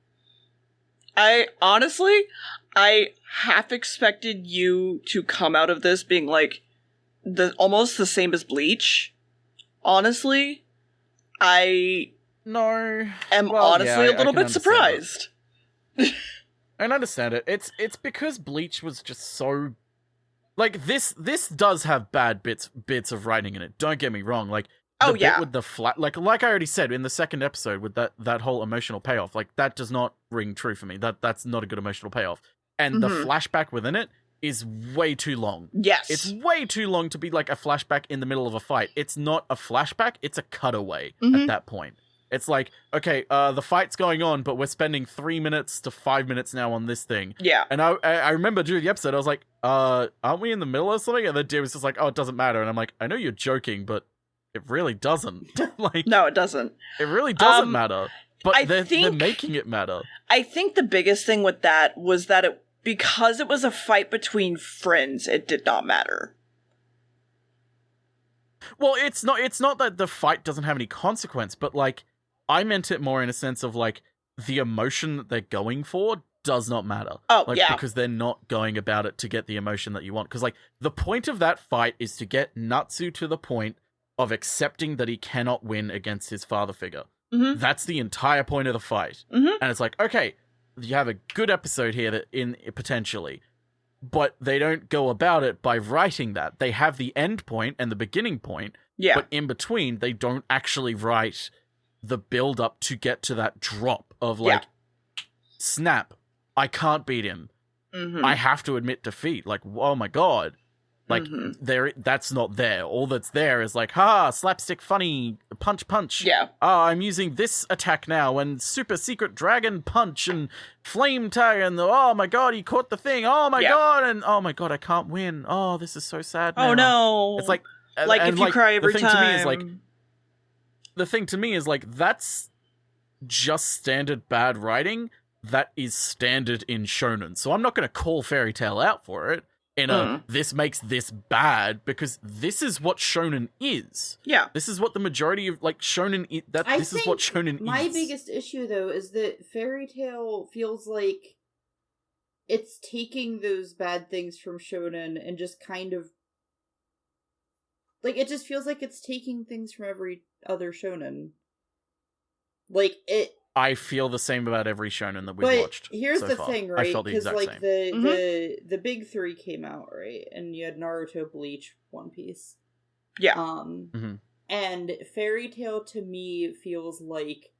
I half expected you to come out of this being like almost the same as Bleach. Honestly, I am a little bit surprised. I understand it. It's because Bleach was just so like this does have bad bits of writing in it. Don't get me wrong. Like bit with the flat, like I already said in the second episode with that whole emotional payoff, like that does not ring true for me. That's not a good emotional payoff. And the flashback within it is way too long. Yes. It's way too long to be like a flashback in the middle of a fight. It's not a flashback, it's a cutaway at that point. It's like, okay, the fight's going on, but we're spending 3 minutes to 5 minutes now on this thing. Yeah. And I remember during the episode, I was like, aren't we in the middle of something? And then Dave was just like, oh, it doesn't matter. And I'm like, I know you're joking, but it really doesn't. Like, no, it doesn't. It really doesn't matter. But they're making it matter. I think the biggest thing with that was that because it was a fight between friends, it did not matter. Well, it's not that the fight doesn't have any consequence, but like, I meant it more in a sense of like, the emotion that they're going for does not matter. Oh, like, yeah. Because they're not going about it to get the emotion that you want. Because like, the point of that fight is to get Natsu to the point of accepting that he cannot win against his father figure. Mm-hmm. That's the entire point of the fight. Mm-hmm. And it's like, okay, you have a good episode here potentially, but they don't go about it by writing that. They have the end point and the beginning point, but in between, they don't actually write the build up to get to that drop of like, snap, I can't beat him. Mm-hmm. I have to admit defeat. Like, oh my god. Like, that's not there. All that's there is like, slapstick funny, punch. Yeah. I'm using this attack now, and super secret dragon punch, and flame tag, and oh my god, he caught the thing, oh my god, and oh my god, I can't win. Oh, this is so sad now. Oh no. It's like if you cry every time. The thing to me is like, that's just standard bad writing that is standard in shonen. So I'm not going to call Fairy Tail out for it. This makes this bad, because this is what shonen is. Yeah. This is what the majority of, like, shonen is. This is what shonen is. My biggest issue, though, is that Fairy Tail feels like it's taking those bad things from shonen and just kind of... Like, it just feels like it's taking things from every other shonen. Like, it... I feel the same about every shonen that we've watched. Here's so the far. thing, right? I felt the exact like same. The big three came out, right? And you had Naruto, Bleach, One Piece. Yeah. And Fairy Tail to me feels like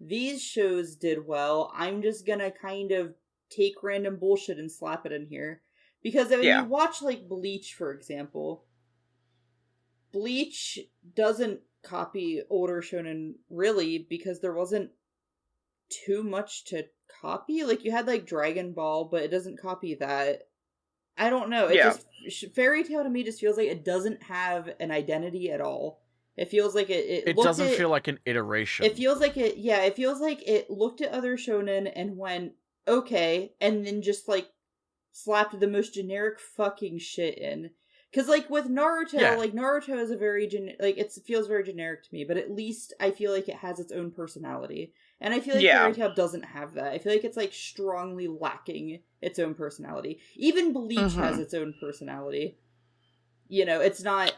these shows did well. I'm just gonna kind of take random bullshit and slap it in here. Because when you watch like Bleach, for example, Bleach doesn't copy older shonen really, because there wasn't too much to copy. Like, you had like Dragon Ball, but it doesn't copy that. I don't know. It just Fairy Tail to me just feels like it doesn't have an identity at all. It feels like it doesn't feel like an iteration. It feels like it feels like it looked at other shonen and went, okay, and then just like slapped the most generic fucking shit in. Because, like, with Naruto, like, Naruto is a very, it feels very generic to me, but at least I feel like it has its own personality. And I feel like Fairy Tail doesn't have that. I feel like it's, like, strongly lacking its own personality. Even Bleach has its own personality. You know, it's not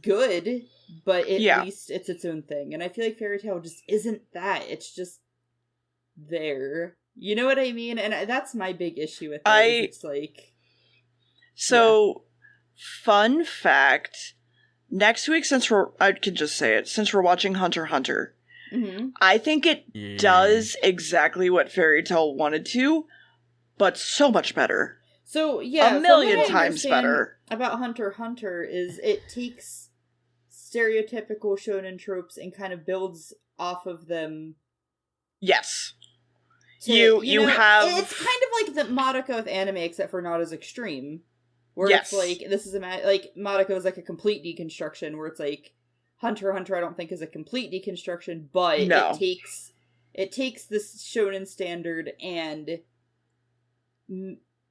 good, but at least it's its own thing. And I feel like Fairy Tail just isn't that. It's just there. You know what I mean? And that's my big issue with it. It's like... So... Fun fact, next week, I can just say it, since we're watching Hunter x Hunter, I think it does exactly what Fairy Tail wanted to, but so much better. So, yeah. A million times better. About Hunter x Hunter is it takes stereotypical shonen tropes and kind of builds off of them. Yes. You have... It's kind of like the Madoka with anime, except for not as extreme. Where it's like, this is like, Madoka is like a complete deconstruction, where it's like, Hunter x Hunter I don't think is a complete deconstruction, but it it takes this shonen standard and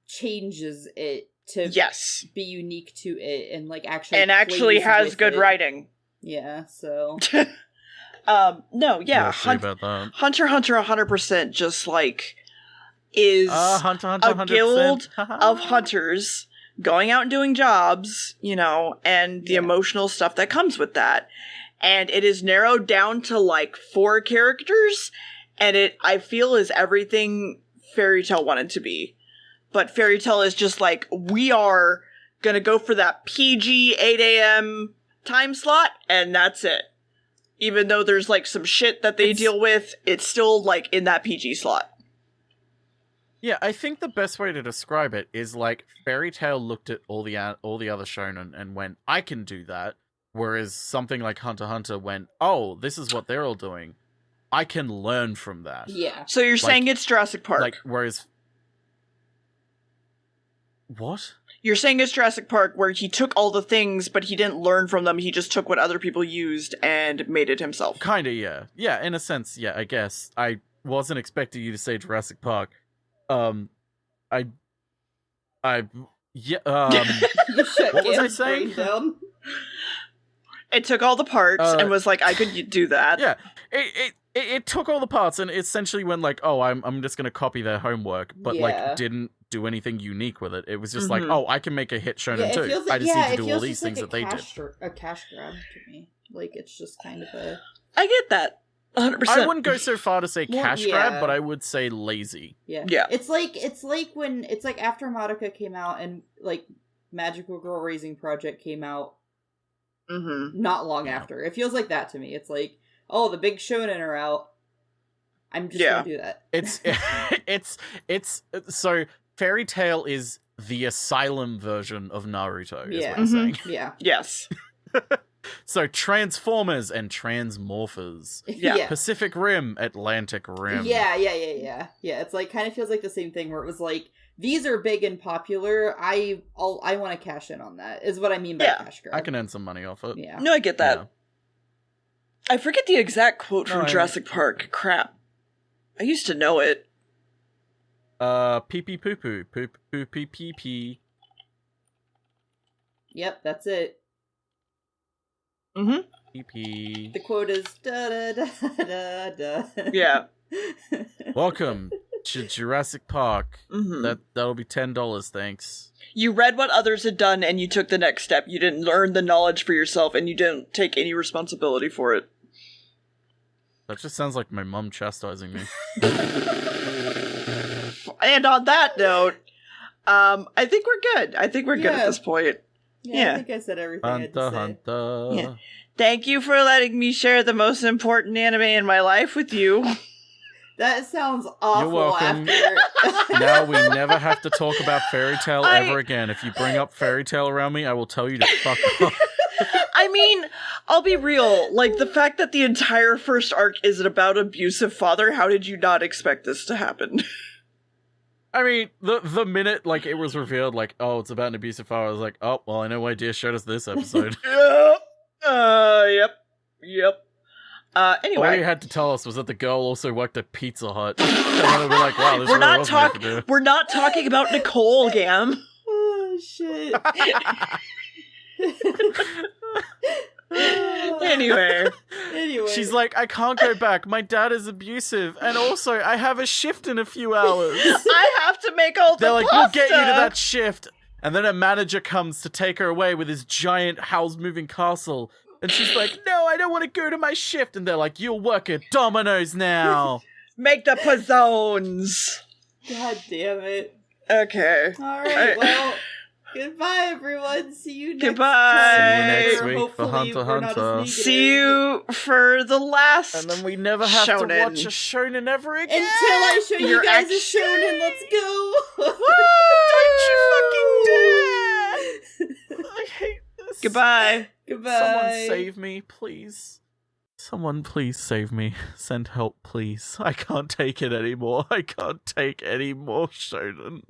changes it to be unique to it, and like actually has good writing. Yeah, so no, yeah, Hunter x Hunter 100% just like is Hunter, a guild of hunters going out and doing jobs, you know, and the emotional stuff that comes with that. And it is narrowed down to like 4 characters, and it, I feel, is everything Fairy Tail wanted to be. But Fairy Tail is just like, we are gonna go for that PG 8 a.m. time slot, and that's it. Even though there's like some shit that they deal with, it's still like in that PG slot. Yeah, I think the best way to describe it is like Fairy Tail looked at all the other shonen and went, I can do that. Whereas something like Hunter x Hunter went, oh, this is what they're all doing. I can learn from that. Yeah. So you're saying it's Jurassic Park. Like, whereas... What? You're saying it's Jurassic Park, where he took all the things, but he didn't learn from them. He just took what other people used and made it himself. Kinda, yeah. Yeah, in a sense, yeah, I guess. I wasn't expecting you to say Jurassic Park. Yeah, what was I saying? It took all the parts and was like, I could do that. Yeah, it took all the parts and essentially went like, oh, I'm just gonna copy their homework, but like didn't do anything unique with it. It was just like, oh, I can make a hit shonen too. Like, I just need to do all these things that they did. A cash grab to me. Like, it's just kind of a... I get that. 100%. I wouldn't go so far to say cash grab, but I would say lazy. Yeah. It's like after Madoka came out and like Magical Girl Raising Project came out not long after. It feels like that to me. It's like, oh, the big shonen are out. I'm just gonna do that. It's so Fairy Tail is the asylum version of Naruto, is what I'm saying. Yeah. Yes. So Transformers and Transmorphers. Yeah. Pacific Rim, Atlantic Rim. Yeah. It's like, kind of feels like the same thing where it was like, these are big and popular. I want to cash in on that, is what I mean by cash grab. I can earn some money off it. Yeah. No, I get that. Yeah. I forget the exact quote from Jurassic Park. Crap. I used to know it. Pee pee poo poo. Poop poo pee pee pee. Yep, that's it. Mm-hmm. Pee pee. The quote is da da da da da. Yeah. Welcome to Jurassic Park. That'll be $10, thanks. You read what others had done and you took the next step. You didn't learn the knowledge for yourself and you didn't take any responsibility for it. That just sounds like my mom chastising me. And on that note, I think we're good. I think we're good at this point. Yeah, I think I said everything I had to say. Hunter. Yeah. Thank you for letting me share the most important anime in my life with you. That sounds awful. You're welcome. Now we never have to talk about Fairy Tail ever again. If you bring up Fairy Tail around me, I will tell you to fuck off. I mean, I'll be real. Like, the fact that the entire first arc is about abusive father, how did you not expect this to happen? I mean, the minute, like, it was revealed, like, oh, it's about an abusive father, I was like, oh, well, I know why Dear showed us this episode. Yep. Anyway. All you had to tell us was that the girl also worked at Pizza Hut. And then we'd be like, wow, this we're not talking about Nicole, Gamb. Oh, shit. Anyway. She's like, I can't go back. My dad is abusive. And also, I have a shift in a few hours. I have to make all the They're like, pasta. we'll get you to that shift. And then a manager comes to take her away with his giant house-moving castle. And she's like, no, I don't want to go to my shift. And they're like, you'll work at Domino's now. Make the pizzones. God damn it. Okay. All right, well... Goodbye, everyone. See you next Goodbye. See you next week for Hunter x Hunter. See you for the last. And then we never have to watch a shonen ever again. Until I show you guys a shonen. Let's go. Don't you fucking dare. I hate this. Goodbye. Someone save me, please. Someone please save me. Send help, please. I can't take it anymore. I can't take any more shonen.